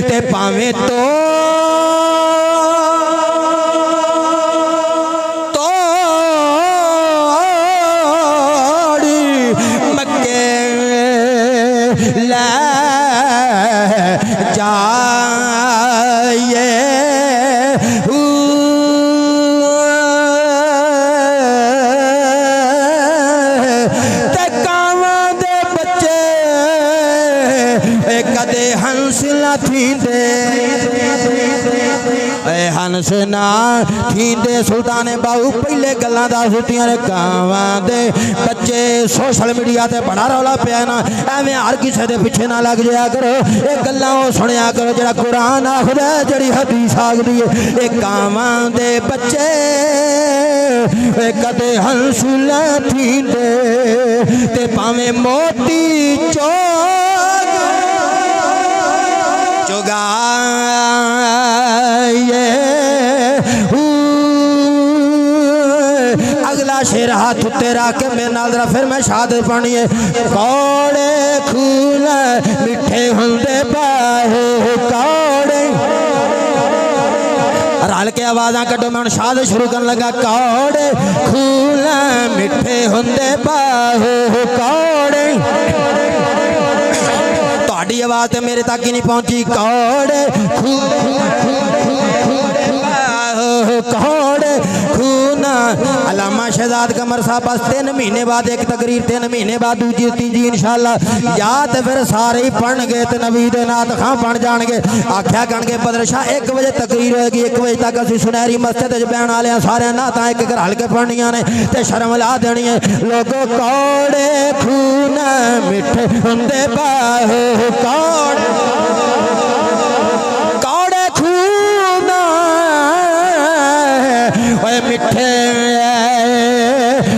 ते पावे तोड़ी मक्के ला जाए ते कावां दे बच्चे कदे हंस ना थींदे हंस ना थींदे सुल्ताने बाहू पहले गल्लां दस दित्तियां ने कावां दे बच्चे सोशल मीडिया ते बड़ा रौला पिया ना एवें हर किसी दे पिछे ना लग जाया करो ये गल्लां सुनिया करो जेड़ा कुरान आखदा जेड़ी हदीस आखदी है ये कावां दे बच्चे कदे हंस ना थींदे ते भावें मोती चोगा अगला शेर हाथ उत्ते रख के मेरे नाल जरा फिर मैं शहादत पानी है कौड़े खूल मिठे हुंदे बाहे कौड़े रल के आवाज़ां कड्डो मैं हुण शहादत शुरू करन लगा कौड़े खूल मिठे हुंदे बाहे कौड़े तुहाडी आवाज़ ते मेरे तक ही नहीं पहुंची कौड़े कौड़े खूना अलामा शहजाद कमर साहब बस 3 महीने बाद एक तकरीर 3 महीने बाद दूजी तीजी इंशाअल्लाह या तो फिर सारे ही पढ़नगे तो नबी दे नात खां बन जाएंगे आख्या करनगे बदर शाह 1 बजे तकरीर होएगी 1 बजे तक असं सुनहरी मस्जिद बहन वाले सारे नातां एक घर हल्के पढ़निया ने तो शर्म ला देनी है लोगों कौड़े खूना मिठे हुंदे बाहे कौड़े खूना मिठे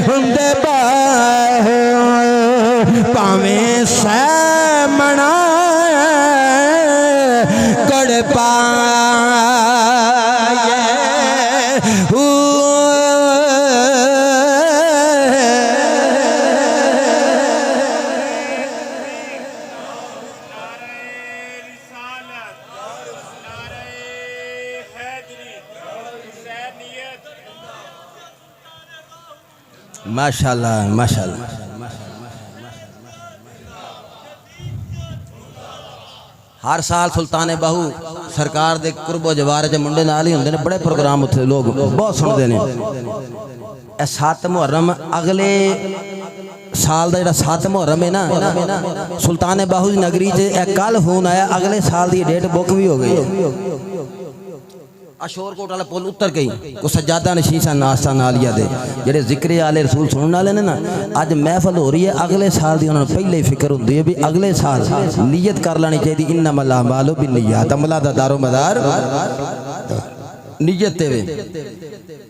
हुंदे बाहे भावें सै मना गड़ पाए माशाल्लाह माशाल्लाह हर साल सुल्ताने बाहू सरकार दे कुर्बो जवार च मुंडे नाल ही हुंदे ने बड़े प्रोग्राम उत्थे लोग बहुत सुनते हैं 7 मुहर्रम अगले साल का जो 7 मुहर्रम है ना, सुल्तान बाहू नगरी च कल फोन आया, अगले साल की डेट बुक भी हो गई। अशोरकोट वाला पुल उतर गई को सज्जादा नशीसा नास्ता नालिया दे जेडे जिक्र आले रसूल सुनने वाले ने ना, अज महफल हो रही है, अगले साल की उन्होंने पहले ही फिक्र होंगी है भी अगले साल नीयत कर लेनी चाहिए। इन्नमल अमालु बिन्नियात, अमला दा दारो मदार नीयत ते वे।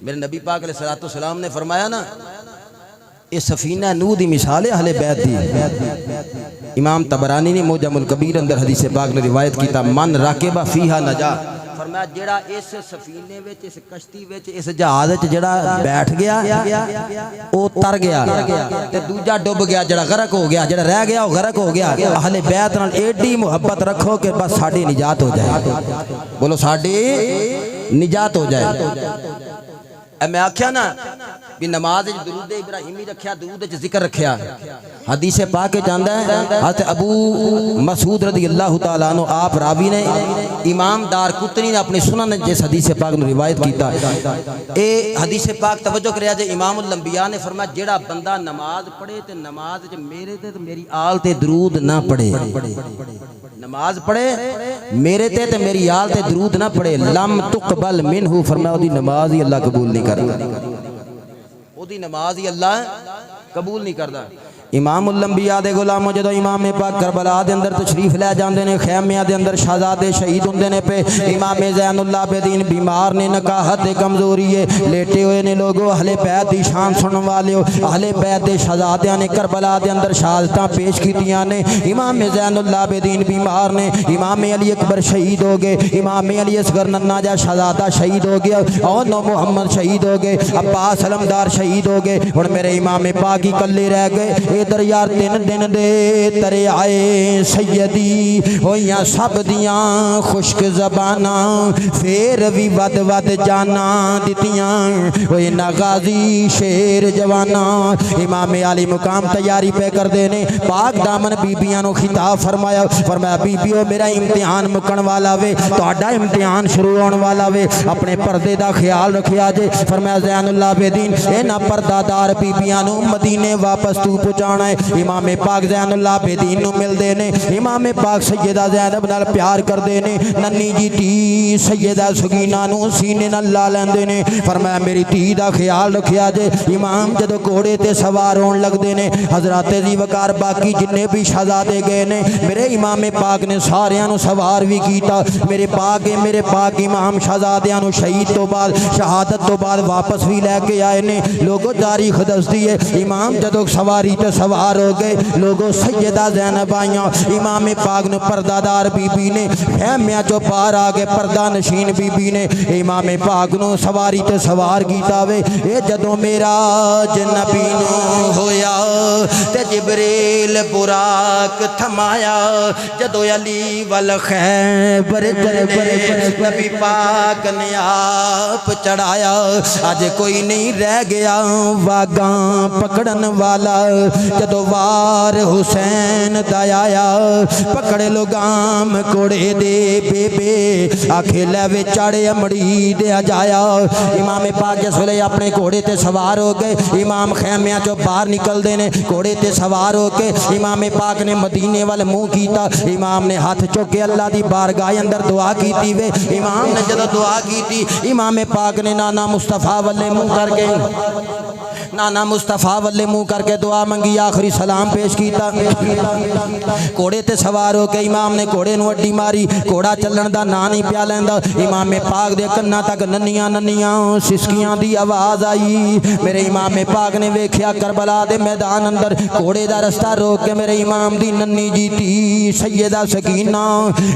मेरे नबी पाक अलैहिस्सलातु वस्सलाम ने फरमाया ना, ये सफीना नूह दी मिसाल है अहले बैत दी। इमाम तबरानी ने मोजमुल कबीर अंदर हदीस पाक ने रिवायत कीता, मन राकेबा फीहा नजा। फरमाया जेड़ा इस सफीने विच, इस कश्ती विच, इस जहाज विच जेड़ा बैठ गया वो तर गया ते दूजा डुब गया, जेड़ा गरक हो गया, जेड़ा रह गया वो गरक हो गया। अहले बैत नाल एडी मुहब्बत रखो कि बस साडी निजात हो जाए। बोलो साडी निजात हो जाए। मैं आख्या ना भी नमाज दुरूद इब्राहिमी रखिया, दुरूद जिक्र रखिया। हदीस पाक जांदा है हज़रत अबू मसूद रज़ी अल्लाह तआला अन्हु आप रावी ने, इमाम दार कुतनी ने अपनी सुनन जिस हदीस पाक ने रिवायत कीता। ए हदीस पाक तवज्जो करिया जे, इमामुल अंबिया ने फरमाया जेड़ा बंदा नमाज पढ़े ते नमाज च मेरे ते मेरी आल ते दरूद ना पढ़े, नमाज पढ़े मेरे ते मेरी आल ते दरूद ना पढ़े, लम तुकबल मिनहु, फरमाया ओदी नमाज ही अल्लाह कबूल नहीं करता, ओदी नमाज ही अल्लाह कबूल नहीं करता। इमाम उलंबिया दे गुलामों जो इमाम पाक करबला दे अंदर तशरीफ लै जाते हैं, खैमिया दे अंदर शहजादे शहीद होंगे ने पे। इमाम ज़ैनुल आबिदीन बीमार ने, नकाहत कमजोरी है, लेटे हुए ने लोगों। अहले बैत की शान सुनने वाले हो, अहले बैत के शहजादियां ने करबला दे अंदर शहादतां पेश कीतियां ने। इमाम ज़ैनुल आबिदीन बीमार ने, इमाम अली अकबर शहीद हो गए, इमाम अली असगर नन्ना जा शहजादा शहीद हो गया, और नौ मुहम्मद शहीद हो गए, अब्बास अलमदार शहीद हो गए। हुण मेरे इमाम पाक ही कल्ले रह गए। इधर यार 3 दिन दे तरे आए सैयदी होइयां सब दियां खुश्क जबाना, फिर भी वद वद जाना दितियां होए ना गाजी शेर जवाना। इमाम आली मुकाम तैयारी पे कर देने, पाक दामन बीबियां नु खिताब फरमाया, फरमाया बीबियों मेरा इम्तिहान मुकन वाला वे, तुहाडा इम्तिहान शुरू होने वाला वे, अपने पर्दे दा ख्याल रखिया जे। फरमाया ज़ैनुल आबिदीन इन्हां पर्दादार बीबियां नु मदीने वापस तू पहुंचा। इमाम पाक ज़ैनुल आबिदीन नु मिलदे ने, इमाम पाक सैयदा ज़ैनब नाल प्यार करदे ने, नन्नी जी धी सैयदा सकीना नु सीने नाल ला लैंदे ने। फरमाया मेरी धी दा ख्याल रखिया जे। इमाम जदों घोड़े ते सवार होण लगदे ने, हज़रात दी वकार बाकी जिन्ने भी शहजादे गए ने, मेरे इमाम पाक ने सारियां नु सवार भी कीता। मेरे पाक इमाम शहजादियां नु शहीद तो बाद, शहादत तो बाद वापस भी लैके आए ने। लोगों तारीख दसदी है, इमाम जदों सवारी ते सवार हो गए, लोगों सैयदा ज़ैनब आइयां, इमाम पाक ने पर्दादार बीबी ने खैमिया चो पार आ गए, पर्दा नशीन बीबी ने इमाम पाक नु सवारी ते सवार कीता वे। ये जदों मेरा नबी नु होया ते जिब्रील बुराक थमाया, जदों अली वल खैबर नबी पाक ने आप चढ़ाया। अज कोई नहीं रह गया वागा पकड़न वाला, जदों वार हुसैन दयाया, पकड़ लो गाम कोड़े दे बेबे, आखे लैवे चढ़े अमड़ी दे जाया। इमाम पाक जिस वेले अपने घोड़े ते सवार हो गए, इमाम खैमिया चो बाहर निकलते ने घोड़े ते सवार हो के। इमाम पाक ने मदीने वाल मुँह कीता, इमाम ने हाथ चुक के अल्लाह दी बारगाह अंदर दुआ की वे। इमाम ने जदों दुआ की, इमाम पाक ने नाना मुस्तफा वाले मुँह करके, नाना मुस्तफा वाले मुँह करके दुआ मंगी, आखिरी सलाम पेश किया। घोड़े ते सवार हो के इमाम ने घोड़े नूं अड्डी मारी, घोड़ा चलण दा ना नहीं पिया लैंदा। इमाम पाक दे कन्नां तक नन्नियां नन्नियां सिसकियां दी आवाज़ आई। मेरे इमाम पाक ने वेख्या करबला दे मैदान अंदर घोड़े दा रस्ता रोक के मेरे इमाम दी नन्नी जी धी सैयदा सकीना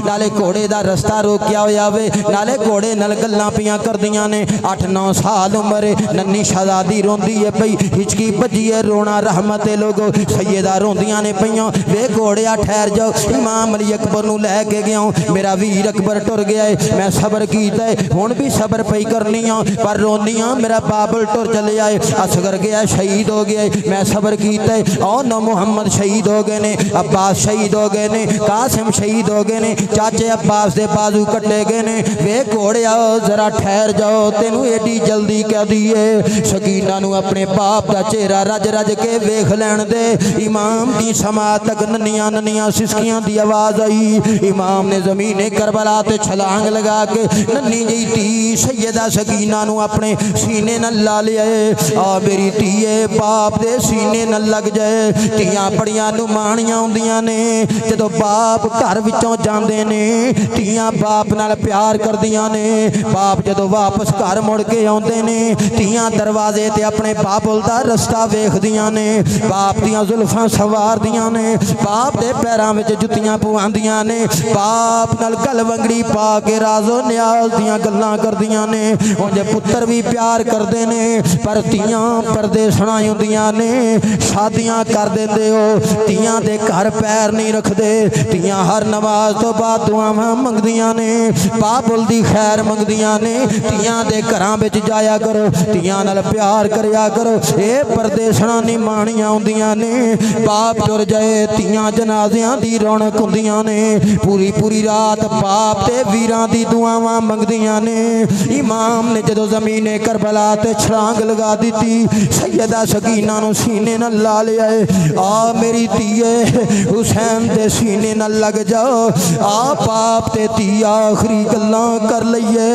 नाले घोड़े दा रस्ता रोकिया होया वे, नाले घोड़े नाल गल्लां पियां करदियां ने। 8-9 साल उम्र नन्नी शहजादी रोंदी है पई, हिचकी भजी है रोना रहमत लोगो, सैयदा रोंदियां ने पईयां। वे घोड़िया ठहर जाओ, इमाम अली अकबर नूं लैके गया, मेरा वीर अकबर टुर गया है, मैं सबर कीता है, हुण भी सबर पई करनी आ, पर रोनी आ मेरा बाबल टुर चले आए, असगर गया शहीद हो गया, मैं सबर कीता है। और नौ मुहम्मद शहीद हो गए ने, अब्बास शहीद हो गए ने, कासिम शहीद हो गए ने, चाचे अब्बास दे बाजू कटे गए ने। वे घोड़िया जरा ठहर जाओ, तेनू एडी जल्दी कह दी है। सकीना नू अपने बाप दा चेहरा रज रज के वेख लैन दे। इमाम दी समात तक नन्नियां नन्नियां सिसकियां दी आवाज़ आई। इमाम ने ज़मीने करबला ते छलांग लगा के नन्नी जी धी सैयदा सकीना नू अपने सीने नाल ला लिया। आ मेरी धीए बाप दे सीने नाल लग जाए। धीआं बड़ियां नुमाणियां हुंदियां ने जदों बाप घर विचों जांदे ने धीआं बाप नाल प्यार करदियां ने। बाप जदों वापस घर मुड़ के आउंदे ने धीआं दरवाजे ते अपने बाबुल दा रस्ता वेखदियां ने। बाप दियां जुल्फां सवारदियां ने। बाप दे पैरां विच जुत्तियां पवांदियां ने। बाप नाल गल वंगड़ी पा के राजो न्याज दियां गल्लां करदियां ने। उंज पुत्तर भी प्यार करदे ने पर धीआं परदेसणां हुंदियां ने। शादियां कर देंदे हो धीआं दे घर पैर नहीं रखदे। धीआं हर नमाज तो बाद दुआवां मंगदियां ने। बाबुल दी खैर मंगदियां ने। धीआं दे घरां विच जाया करो धीआं नाल प्यार करिया करो। ये परदेसणां निमाणियां हुंदियां ने। बाप टुर जाए धीआं जनाजियां दी रौनक हुंदियां ने। पूरी पूरी रात बाप ते वीरां दी दुआवां मंगदियां ने। इमाम ने जदों ज़मीने करबला ते छलांग लगा दी सैयदा सकीना नू सीने नाल ला लिया। आ मेरी धीए हुसैन दे सीने नाल लग जाओ। आ बाप ते धी आखिरी गल्लां कर लईए।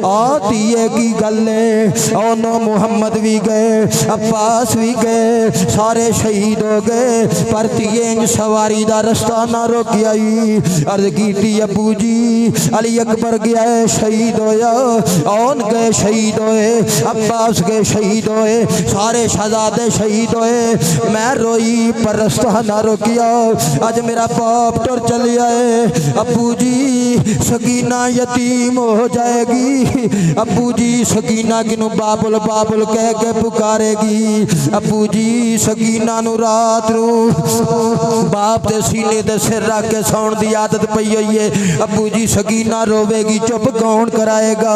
आ धीए की गल है ओनो मुहम्मद भी गए अब्बास भी गए सारे शहीद हो गए पर धीए सवारी दा रस्ता ना रोक आई। अर्ज की अबू जी अली अकबर गया है शहीद होया औन गए शहीद होए अब्बास गए शहीद होए सारे शहजादे शहीद होए। मैं रोई पर रास्ता ना रोकिया। अज मेरा बाप टुर चल जाए अबू जी सकीना यतीम हो जाएगी। अबू जी सकीना किनू बाबुल बाबुल कह के पुकारेगी। अबू जी सकीना नू रात नू बाप दे सीने ते सिर रख के सौण दी आदत पई होई है। अबू जी सकीना रोवेगी चुप कौन कराएगा।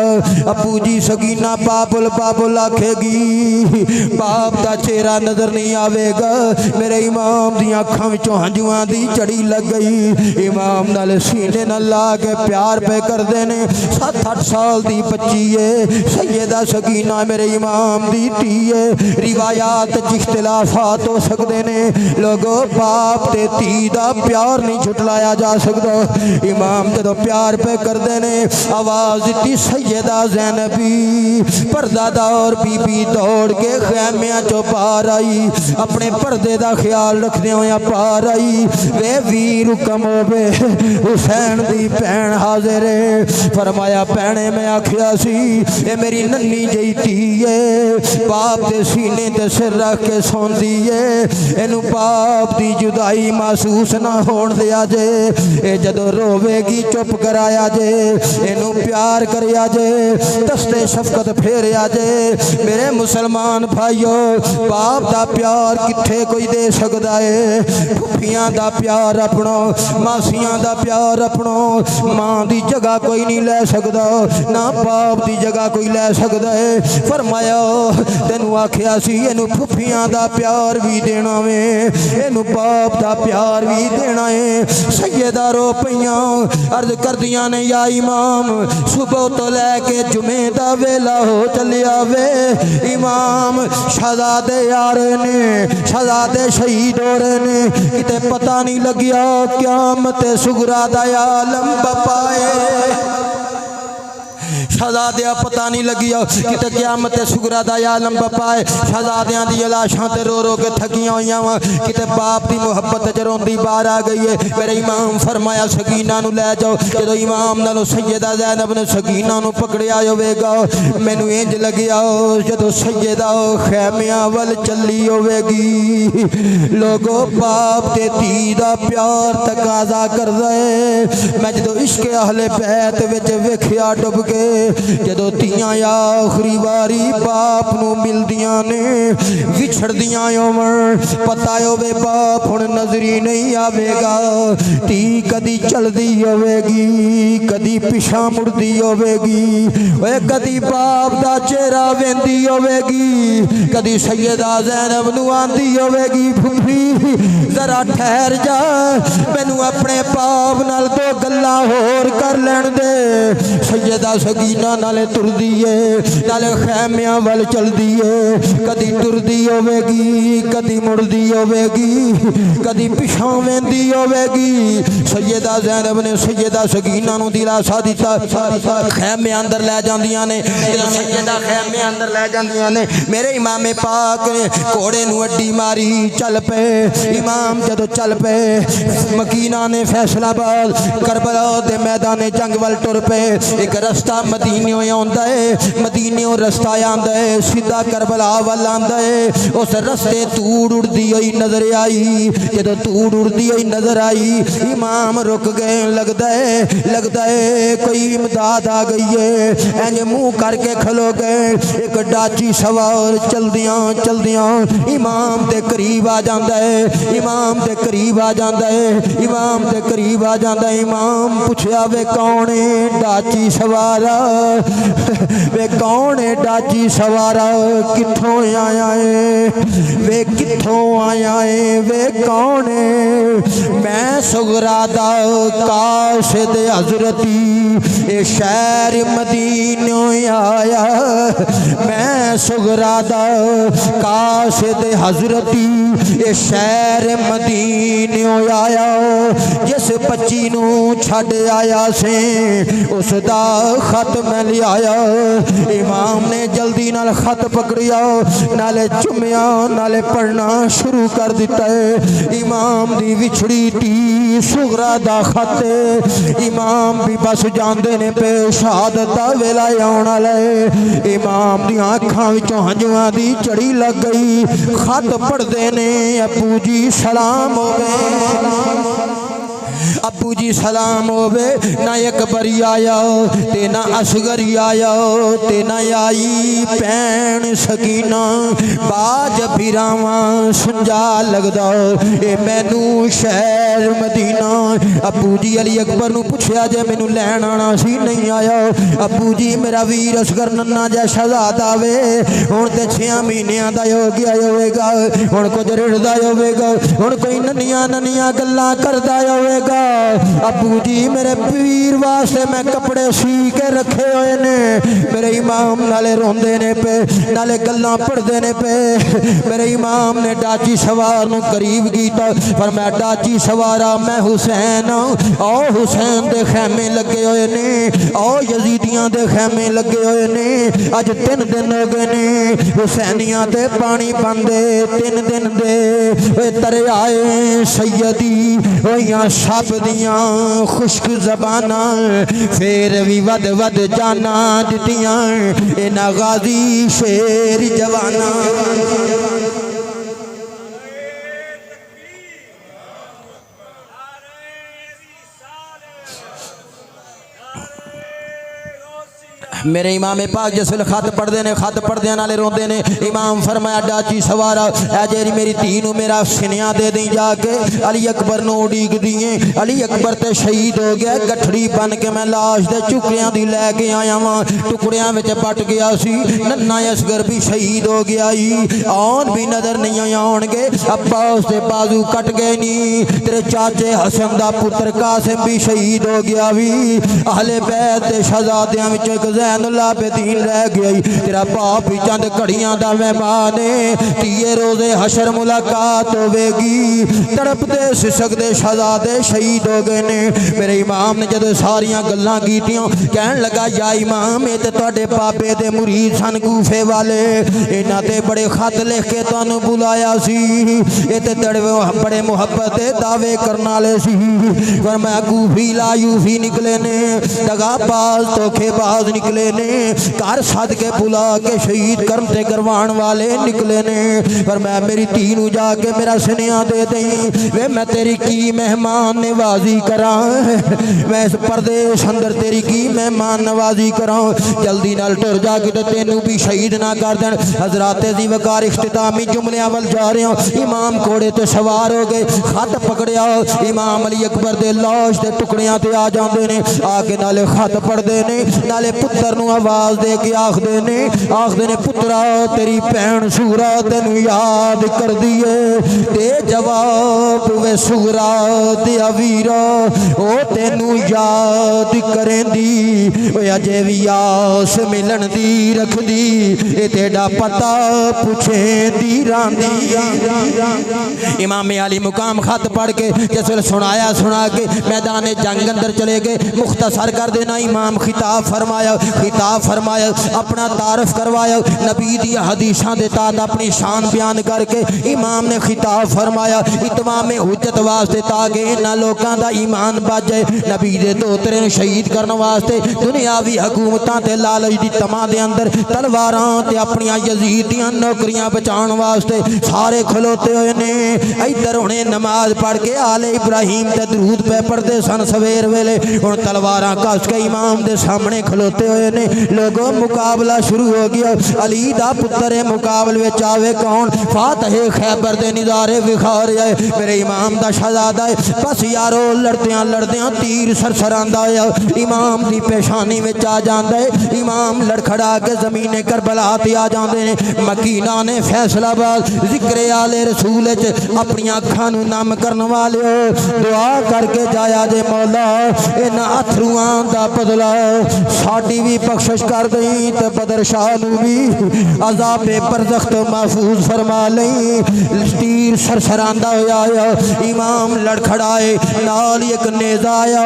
अबू जी सकीना बाबुल बाबुल आखेगी बाप दा चेहरा नजर नहीं आवेगा। मेरे इमाम दी अखां विचों हंजुआं दी चढ़ी लग गई। इमाम नाल सीने नाल ला के प्यार पे करदे ने। 7-8 साल दी बच्ची है सैयदा सकीना मेरे इमाम दी धी है। रिवायात च इख्तिलाफात हो सकते ने लोगो बाप ते धी दा प्यार नहीं छुटलाया जा सकता। इमाम जदों प्यार पे करदे ने आवाज़ दी सैयदा ज़ैनबी पर्दादार बीबी दौड़ के खैमियां चों पार आई। अपने पर्दे दा ख्याल रखदे होया पार आई। वे वीर हुकम होवे हुसैन दी भैन हाजिर है। फरमाया भैने मैं आखिया सी ये मेरी नन्नी जही धी है बाप दे सीने ते सिर रख के सौंदी है। इनू बाप दी जुदाई महसूस ना होण दिया जे। ए जदों रोवेगी चुप कराया जे। इनू प्यार करिया जे दस्ते शफकत फेरिया जे। मेरे मुसलमान भाइयों बाप दा प्यार किथे कोई दे सकदा है। फुफियां दा प्यार अपनो मासियां दा प्यार अपनो मां दी जगह कोई नहीं ले सकदा ना बाप दी जगह कोई ले सकदा है। फरमाया तेनू आखिया सी इनू फुफियां दा प्यार भी देना वे इनू बाप दा प्यार भी देना है। सैयदा रो पईयां अर्ज करदियां ने या इमाम सुबह तो लैके जुमे दा वेला हो चलिया वे। इमाम शहजादे यार ने शहजादे शहीद हो रहे ने किते पता नहीं लगिया क़यामत सुगरा दा आलम बपाए। शहजादिया पता नहीं लगिया किते क़यामत सुगरा दा आलम बपाए। शहजादियां दी लाशां ते रो रो के थकियां होइयां वा किते बाप दी मुहब्बत च रोंदी बाहर आ गई है। मेरे इमाम फरमाया सकीना नू ले जाओ। जदों इमाम नालों सैयदा ज़ैनब ने सकीना नू पकड़िया होवेगा मैनू इंज लगिया जदों सैयदा खैमियां वल चली होवेगी। लोगो बाप ते धी दा प्यार तकाजा करदा है। मैं जदों इश्क अहले बैत विच वेखिया डुब के जदों धीआं आखिरी वारी बाप नू मिलदियां ने विछड़दियां होवन पता होवे बाप हुण नजरी नहीं आवेगा। धी कदी चलदी होवेगी कदी पिछा मुड़दी होवेगी ओए कदी बाप दा चेहरा वेंदी होवेगी कदी सैयदा ज़ैनब नू आंदी होवेगी फुफी जरा ठहर जा मैनू अपने बाप नाल दो गल्लां होर कर लैण दे। सैयदा सकीना सकीना नाले तुरदी है नाले खैमियां वल चलदी है कदी टुरदी होवेगी कदी मुड़दी होवेगी कदी पिछां वेंदी होवेगी सैयदा ज़ैनब ने सैयदा सकीना नूं दिलासा दिता खैमे अंदर लै जांदियां ने सैयदा खैमे अंदर लै जांदियां ने मेरे इमाम पाक ने घोड़े नूं अड्डी मारी चल पे इमाम जदों चल पे मकीना ने फैसलाबाद करबला दे मैदान जंग वल टुर पे एक रस्ता मदीनियों आंदा है मदीनियों रस्ता आंदा है सीधा करबला वल आंदा है उस रस्ते धूड़ उड़दी हुई नजर आई जदों धूड़ उड़दी हुई नजर आई इमाम रुक गए लगदा है कोई इमदाद आ गई है इंज मुंह करके खलो गए एक डाची सवार चलदियां चलदियां इमाम दे करीब आ जांदा है इमाम दे करीब आ जांदा है इमाम दे करीब आ जांदा है इमाम पूछया वे कौन है डाची सवारा वे कौन है डाची सवारा कित्थों आया है वे कित्थों आया है वे कौन है मैं सुगरा दा काशिद हजरती ए शहर मदीनों आया मैं सुगरा दा काशिद हजरती ए शहर मदीनों आया जिस बच्ची नूं छड़ आया से उसदा खत मैं लिया इमाम ने जल्दी नाल खत पकड़िया नाले चुमिया नाले पढ़ना शुरू कर दिता है इमाम दी विछड़ी टी सुगरा दा खत इमाम भी बस जांदे ने पे शहादत दा वेला आउण वाला है इमाम दी अखां विचों हंजुआं दी चढ़ी लग गई खत पढ़दे ने अबू जी सलाम होवे अबू जी सलाम होवे ना अकबरी आया ते ना असगरी आया ते ना आई भैन सकीना बाज फिरावा सुंजा लगदा ए मैनू शहर मदीना अबू जी अली अकबर नूं पुछया जे मैनू लैण आना सी नहीं आया अबू जी मेरा वीर असगर नन्ना जै शहजादा वे हुण ते 6 महीनियां दा हो गया होवेगा हुण कुछ रिड़दा होवेगा हुण कोई नन्नियां नन्नियां गल्लां करदा होवेगा अबू जी मेरे पीर वास्ते मैं कपड़े सी के रखे हुए ने मेरे इमाम नाले रोंदे ने पे नाले गल्लां पढ़दे ने पे मेरे इमाम ने डाची सवार नूं करीब कीता पर मैं डाची सवारा मैं हुसैन ओ हुसैन दे खैमे लगे हुए ने ओ यजीदियां दे खैमे लगे हुए ने अज 3 दिन हो गए ने हुसैनियां ते पानी पांदे 3 दिन दे ओए तरे आए सैयदी ओइयां सब दियां खुश्क जबाना फिर भी वद वद जाना दितियां इना गाजी शेर जवाना मेरे इमाम पाक जिस वेले खत पढ़ते हैं खत पढ़दे नाले रोंदे ने इमाम फरमाया डाची सवारा ऐ जेरी मेरी धी नूं मेरा सिनिया दे दी जाके अली अकबर नूं उड़ीक दिए अली अकबर ते शहीद हो गया गठड़ी बन के मैं लाश दे टुकड़ियां दी लैके आया वां टुकड़ियां विच पट गया सी नन्ना असगर भी शहीद हो गया आन भी नजर नहीं आउणगे अब्बास दे बाजू कट गए नी तेरे चाचे हसन दा पुत्र कासिम भी शहीद हो गया भी अहले बैत दे शहजादियां विच एक ज़ैनुल आबिदीन रह गया तेरा बाप भी चंद घड़ियां दा मेहमान है तीए रोजे हशर मुलाकात होवेगी तड़पदे सिसकदे शहजादे शहीद हो गए ने मेरे इमाम ने जदों सारियां गल्लां कीतियां कहन लगा या इमाम ये ते तुहाडे बाबे दे मुरीद सन कूफे वाले इन्हां ते बड़े खत लिख के तुहानूं बुलाया सी ये ते बड़े मुहब्बत दे दावे करन वाले सी पर मैं कूफी लायूफी निकले ने दगाबाज धोखेबाज निकले ने घर सद के बुला के शहीद कर्म ते करवाण वाले निकले ने पर मैं मेरी धी नूं जाके मेरा सुनिया दे दई वे मैं तेरी की मेहमान नवाजी करा मैं इस परदेश अंदर तेरी की मेहमान नवाजी करा जल्दी नाल टुर जा के तेनू भी शहीद ना कर देन हजराते दी वकार इख्तितामी जुमलियां वल जा रहे हो इमाम घोड़े ते सवार हो गए खत पकड़िया इमाम अली अकबर दे लाश दे टुकड़ियां ते आ जांदे ने आके नाले खत पढ़दे ने नाले पुत्र पुत्र नूं आवाज़ दे के आखदे ने पुत्रा तेरी भैन सूरा तेनू याद कर दिए ते जवाब वे सूरा दिया वीरा ओ तेनू याद करेंदी अजे भी आस मिलन दी रखदी ए तेरा पता पुछेंदी रांदी। इमाम अली मुकाम खत पढ़ के जिस वेले सुना के मैदान जंग अंदर चले गए। मुख्तसर कर देना इमाम खिताब फरमाया अपना तारफ करवाया नबी दी हदीसां दे तात अपनी शान बयान करके इमाम ने खिताब फरमाया इतमाम हुज्जत वास्ते ताकि इन्हां लोकां दा ईमान बच जाए। नबी दे दोतरे नूं शहीद करन वास्ते दुनियावी हुकूमतां ते लालच दी तमा दे अंदर तलवारां ते अपनियां यजीद दियां नौकरियां बचाउण वास्ते सारे खलोते होए ने। इधर हुणे नमाज पढ़ के आले इब्राहिम ते दरूद पे पढ़ते सन सवेर वेले हुण तलवारां कस के इमाम दे सामने खलोते हुए ने। लोगों मुकाबला शुरू हो गया। अली दा पुत्र मुकाबले में आवे कौन फातह खैबर दे निजारे विखार जाए मेरे इमाम दा शहजादा है। बस यारो लड़दियां तीर सरसरांदा है इमाम दी पेशानी में आ जाता है। इमाम लड़खड़ा के जमीने करबला ते आ जाते हैं। मकीना ने फैसलाबाद जिक्र आले रसूल अपनी अखां नूं नम करन वाले दुआ करके जाया जे मौला इन्हां अथरूआं दा बदला साडी भी बख्शिश कर दई ते बदर शाह नूं भी अज़ाबे बरज़ख तो महफूज फरमा लई। तीर सरसरांदा होया इमाम लड़खड़ाए नाल एक नेज़ा आया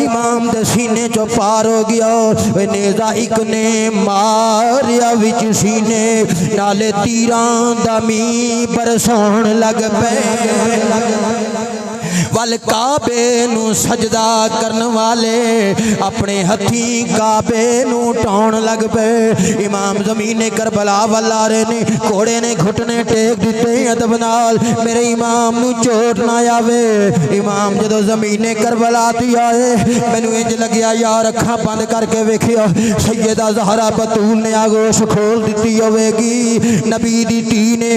इमाम दे सीने चो पार हो गया। नेज़ा एक ने मारिया विच सीने नाले तीरां दा मीं बरसाउण लग पे। वल काबे नू सजदा करन वाले अपने हथी काबे नू टाउण लग पे। इमाम जमीने करबला वल आ रहे ने घोड़े ने घुटने टेक दिते अदब नाल मेरे इमाम नू चोट ना आवे। इमाम जदों जमीने करबला ती आए मैनू इंज लग्या यार अखां बंद करके वेखिया सैयदा ज़हरा बतूल ने आगोश खोल दिती होवेगी। नबी दी धी ने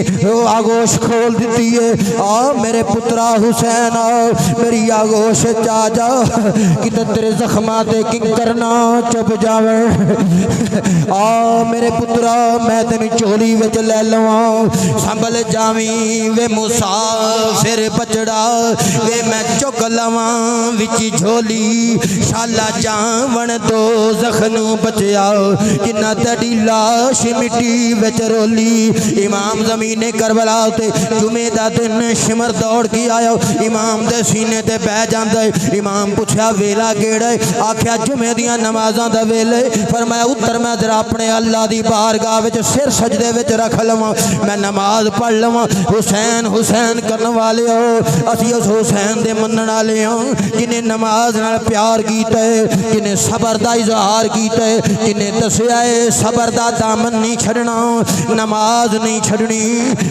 आगोश खोल दिती है। आ मेरे पुत्रा हुसैन मेरी आगोश चा जा कि तेरे जख्मा ते किंकर ना चुप जावे। आ मेरे पुत्रा मैं तेन चोली विच ले लवा संभल जावी वे मुसाफिर बचड़ा वे मैं चुक लवा विच झोली शाला जावन दो जख्नू बचया जिन्ना तेरी लाश मिट्टी विच रोली। इमाम जमीने करबला ते जुमे दा दिन शिमर दौड़ के आया इमाम दे सीने ते बह जांदा है। इमाम पुछया वेला केड़ा है आख्या जुमे दियां नमाज़ां दा वेले। फरमाया उत्तर मैं जरा अपने अल्लाह दी बारगाह विच सिर सजदे विच रख लवां मैं नमाज पढ़ लवां। हुसैन हुसैन करन वाले हो असीं उस हुसैन दे मनण वाले हो जिन्हें नमाज नाल प्यार कीता है जिन्हें सबर दा इजहार कीता है जिन्हें दस्सिया है सबर दा दामन नहीं छड़ना नमाज नहीं छड़नी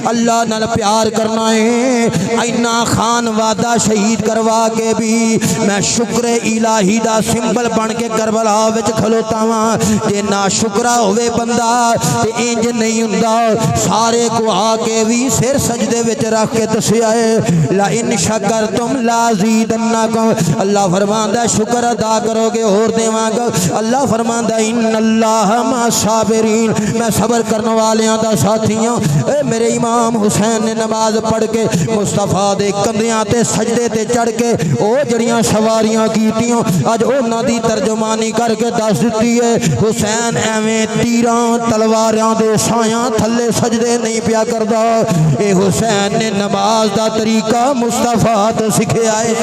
अल्लाह नाल प्यार करना है। इन्ना खान वादा शहीद करवा के भी मैं शुक्र इलाही दा सिंबल बन के करबला विच खलोता वां। जे ना शुक्रा होवे बंदा ते इंज नहीं हुंदा। सारे को आके भी सिर सजदे विच रख के दस्सिया है ला इन शकरतुम लाज़ीदन्नकुम। अल्लाह फरमांदा शुक्र अदा करोगे और देवांगा। अल्लाह फरमांदा इन्नल्लाह मास्साबिरीन मैं सबर करने वालियां दा साथी हां। ए मेरे इमाम हुसैन ने नमाज पढ़ के मुस्तफा दे कंधियां ते सजदे ते चढ़ के ओ जड़ियां सवारियां कीतियां अज उन्हां दी तर्जुमानी करके दस दित्ती है। हुसैन एवें तीरां तलवारां दे सायां थल्ले सजदे नहीं पिया करदा। ए हुसैन ने नमाज दा तरीका मुस्तफा तो सिखया है।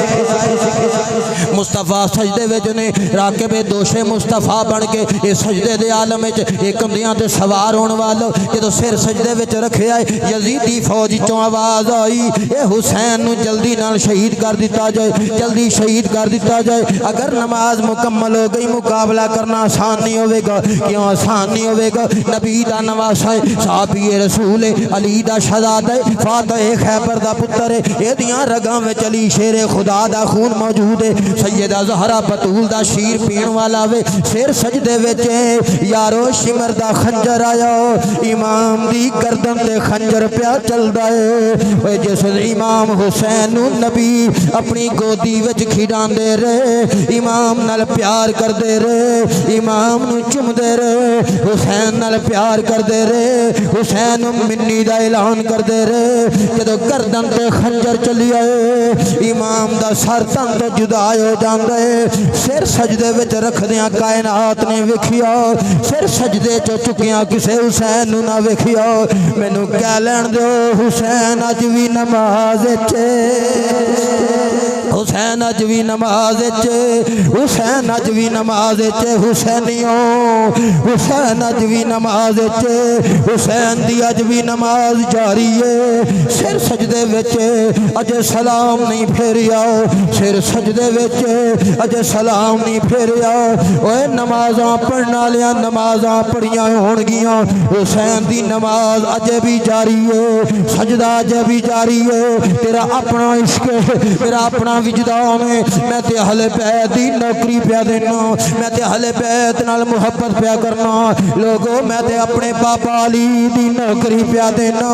मुस्तफा सजदे विच ने राकिबे दोशे मुस्तफा बन के ए सजदे दे आलम विच ए कंधियां ते सवार होने वाला जदों सिर सजदे विच रखिया है यजीदी फौज चों आवाज़ आई ए हुसैन नूं जल्दी नाल शहीद कर दिता जाए जल्दी शहीद कर दिता जाए। अगर नमाज मुकम्मल हो गई मुकाबला करना आसान नहीं होगा। क्यों आसान नहीं होगा? नबी दा नवासा है साहबी रसूल अली दा शहजादा फातह खैबर दा पुत्र एदियां रगां विच अली शेरे खुदा दा खून मौजूद मौजूद है। सैयदा ज़हरा बतूल दा शीर पीण वाला वे सिर सजदे विच यारो शिमर दा खंजर आया इमाम दी गर्दन ते खंजर पिया चलदा है। जिस इमाम हुसैन नू नबी अपनी गोदी विच खिडांदे रहे इमाम नाल प्यार करदे रहे इमाम नू चुमदे रहे हुसैन नाल प्यार करदे रहे हुसैन मिन्नी दा ऐलान करदे रहे। जदों गर्दन ते खंजर चली आए इमाम दा सर तन तो जुदा हो जांदा है। सिर सजदे विच रखदियां कायनात ने वेखिया सिर सजदे चो चुकिया किसे हुसैन नू ना वेखिया। मैनू कह लैण दो हुसैन अज भी नमाज हुसैन अज भी नमाज हुसैन अज भी नमाज हुसैनियों हुसैन अज भी नमाज हुसैन दी अज भी नमाज जारी है। सिर सजदे विच अज सलाम नहीं फेरिया सिर सजदे विच अज सलाम नहीं फेरिया। ओए नमाज़ां पढ़न वालियां नमाज़ां पढ़ियां होणगियां हुसैन दी नमाज अजे भी जारी है सजदा अजे भी जारी है। तेरा अपना इश्क तेरा अपना विजदान है। मैं ते अहले बैत दी नौकरी पिया देना मैं ते अहले बैत नाल मुहब्बत पिया करना लोगों मैं ते अपने बाबा अली दी नौकरी पिया देना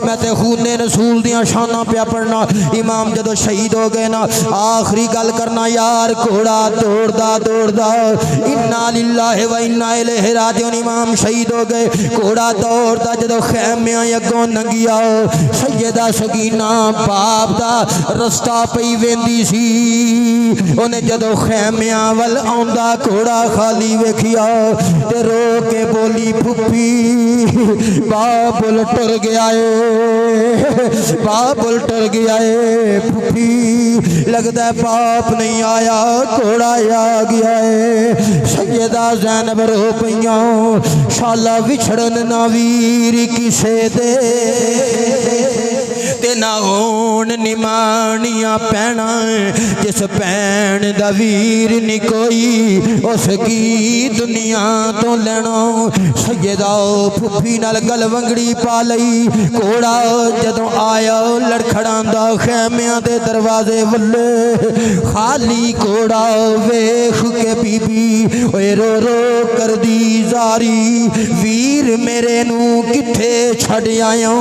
मैं ते खूने रसूल दियां शानां पिया पढ़ना। इमाम जदों शहीद हो गए ना आखिरी गल करना यार घोड़ा दौड़दा दौड़दा इन्ना लिल्लाहि व इन्ना इलैहि राजिऊन इमाम शहीद हो गए। घोड़ा दौड़दा जदों खैमियां अगों लंघिया सैयदा सकीना बाप दा रस्ता पई वेंदी सी उन्हें जदों खैमियां वल आउंदा घोड़ा खाली वेखिया ते रो के बोली फुफी बाबुल टुर गया है बाबुल टुर गया है फुफी लगदा बाप नहीं आया घोड़ा आ गया है। सैयदा ज़ैनब रो पईयां शाला विछड़न ना वीर किसे दे ते ना होण निमाणियां पैणा जिस भैन दा वीर नी कोई उसकी दुनिया तो लेना। सैयदा फुफी नाल गल वंगड़ी पा लई घोड़ा जदों आया लड़खड़ांदा खैमियां दे दरवाजे वल्ले खाली घोड़ा वेख के बीबी ओए रो रो कर दी जारी वीर मेरे नू किथे छड़ आया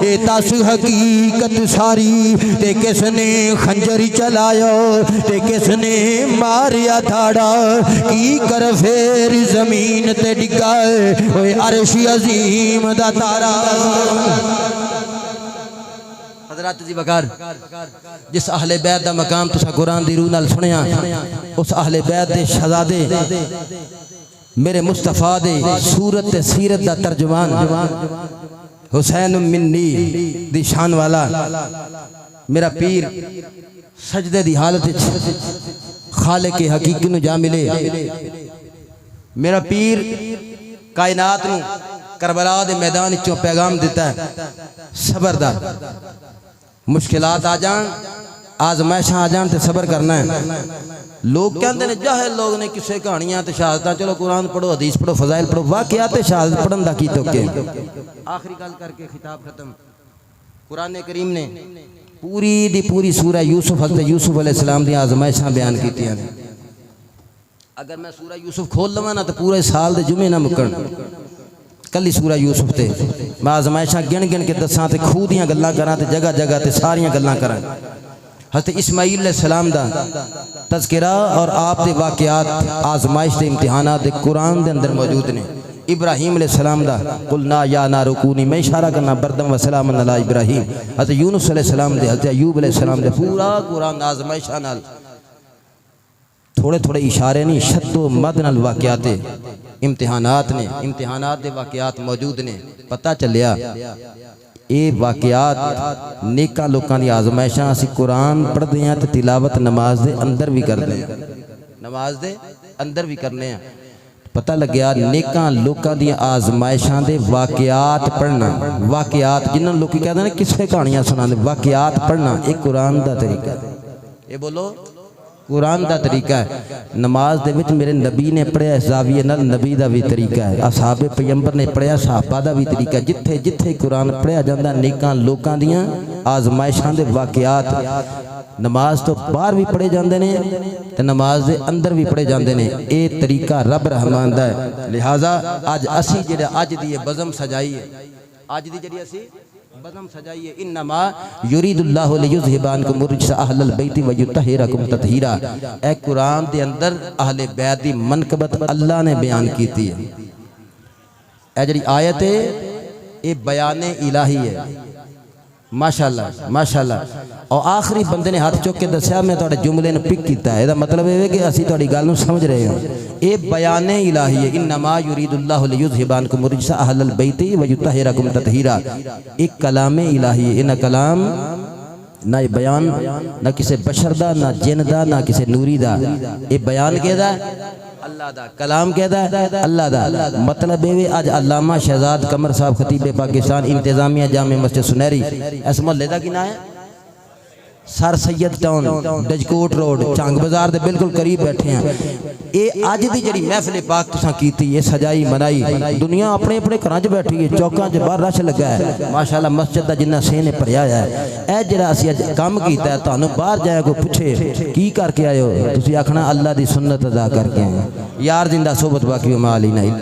ए दस हकीकत सारी ते किसने खंजर चलाया ते किसने मारिया धाड़ा की कर फेर जमीन ते डिगा ओए अर्श अजीम दा तारा। हज़रात जी वकार जिस अहले बैत दा मकाम तुसा कुरान दी रूह नाल सुनिया उस अहले बैत दे शहजादे मेरे मुस्तफा दे सूरत ते सीरत दा तर्जुमान हुसैन मिन्नी दी शान वाला मेरा पीर सजदे दी हालत खाले के हकीकी नू जा मिले। मेरा पीर कायनात नू करबला दे मैदान चों पैगाम दिता है सबर दा मुश्किलात आ जान आजमाइशां आ जान ते सबर करना है। लोग कहते हैं जाहिल लोग ने किसे कहानियां ते शहादतां चलो कुरान पढ़ो हदीस पढ़ो फजाइल पढ़ो वाक़ियात ते शहादत पढ़न दा की तोके। आखिरी गल करके खिताब खत्म। कुरान करीम ने पूरी दी पूरी सूरा यूसुफ हज़रत यूसुफ अलैहिस्सलाम दी आजमाइशां बयान कीतियां ने। अगर मैं सूरा यूसुफ खोल लवां ना तो पूरे साल दे जुमे ना मुकण कली सूरा यूसुफ ते मैं आजमाइशां गिन गिन के दसां ते खूह दियां गल्लां करां ते जगह जगह ते सारियां गल्लां करां। हज़रत इस्माईल अलैहिस्सलाम दा तज़किरा और आप दे वाक़ियात आजमाइश दे इम्तिहानात दे कुरान दे अंदर मौजूद ने। इब्राहीम अलैहिस्सलाम दा कुलना या नारु कूनी मैं इशारा करना बरदम व सलाम अला इब्राहीम। हज़रत यूनुस अलैहिस्सलाम दे हज़रत अय्यूब अलैहिस्सलाम दे पूरा कुरान आजमाइशां नाल थोड़े थोड़े इशारे नहीं शद्दो मद नाल वाक़ियात इम्तिहानात ने इम्तिहानात दे वाक़ियात मौजूद ने। पता चलिया ये वाक़ियात नेका लोकां दी आजमाइशां असीं कुरान पढ़दे हां ते तिलावत नमाज दे अंदर भी करदे हां नमाज दे अंदर भी करने हैं। पता लग्या नेका लोकां दी आजमाइशां दे वाक़ियात पढ़ना वाक़ियात जिन्हां लोग कहते हैं किस्से कहानियां सुनाते वाक़ियात पढ़ना एक कुरान दा तरीका। ये बोलो कुरान का तरीका है। नमाज दे विच मेरे नबी ने पढ़िया, ज़ाविये नाल नबी का भी तरीका है, असहाबे पैगंबर ने पढ़िया, सहाबा का भी तरीका। जिथे जिथे कुरान पढ़िया जाता नेकां लोकां दियां आजमाइशां दे वाक़ियात नमाज तो बाहर भी पढ़े जाते हैं ते नमाज दे अंदर भी पढ़े जाते हैं। ये तरीका रब रहमान दा है। लिहाजा अज असी जिहड़ा अज दी बज़म सजाई है, अज दी जिहड़ी असी बज़म सजाई है, इन्नमा युरीदुल्लाहु लियुज़हिबानकुम रिज्सा अहलल बैति व युतहिरकुम तत्हीरा। ए कुरान दे अंदर अहले बैत दी मनकबत अल्लाह ने बयान की है। ए जिहड़ी आयत है ये बयान इलाही है। माशाअल्लाह माशाअल्लाह। और आखिरी बंदे ने हाथ चुक के दस्या मैं तुहाडे जुमले ने पिक किया है। मतलब ये कि असी तुहाडी गल नूं समझ रहे हो। ये बयान इलाही है। इन्नमा युरीदुल्लाहु लियुज़हिबानकुम रिज्सा अहलल बैति व युतहिरकुम तत्हीरा। एक कलाम इलाही है। इन्ह कलाम ना ये बयान ना किसी बशर दा, ना जिन दा, ना किसी नूरी दा। ये बयान कहदा अल्लाह दा, कलाम कहदा अल्लाह दा। मतलब ये अज अल्लामा शहजाद कमर साहब खतीब पाकिस्तान इंतजामिया जामे मस्जिद सुनहरी इस मोहल्ले का की नाम है सर सैयद टाउन डजकोट रोड चंग बाजार के बिल्कुल करीब बैठे हैं। ये अज की जी महफिल पाक तुसां कीती है सजाई मनाई, दुनिया अपने अपने घर च बैठी है, चौकों च बाहर रश लगा है माशाअल्लाह। मस्जिद का जिन्ना सेह ने भरिया है। यह जरा असीं अज काम किया है, तुहानूं बाहर जाए कोई पुछे की करके आए हो, तुसीं आखना अल्लाह की सुन्नत अदा करके आए यार। जिंदा सोबत बाकी माल ही नहीं।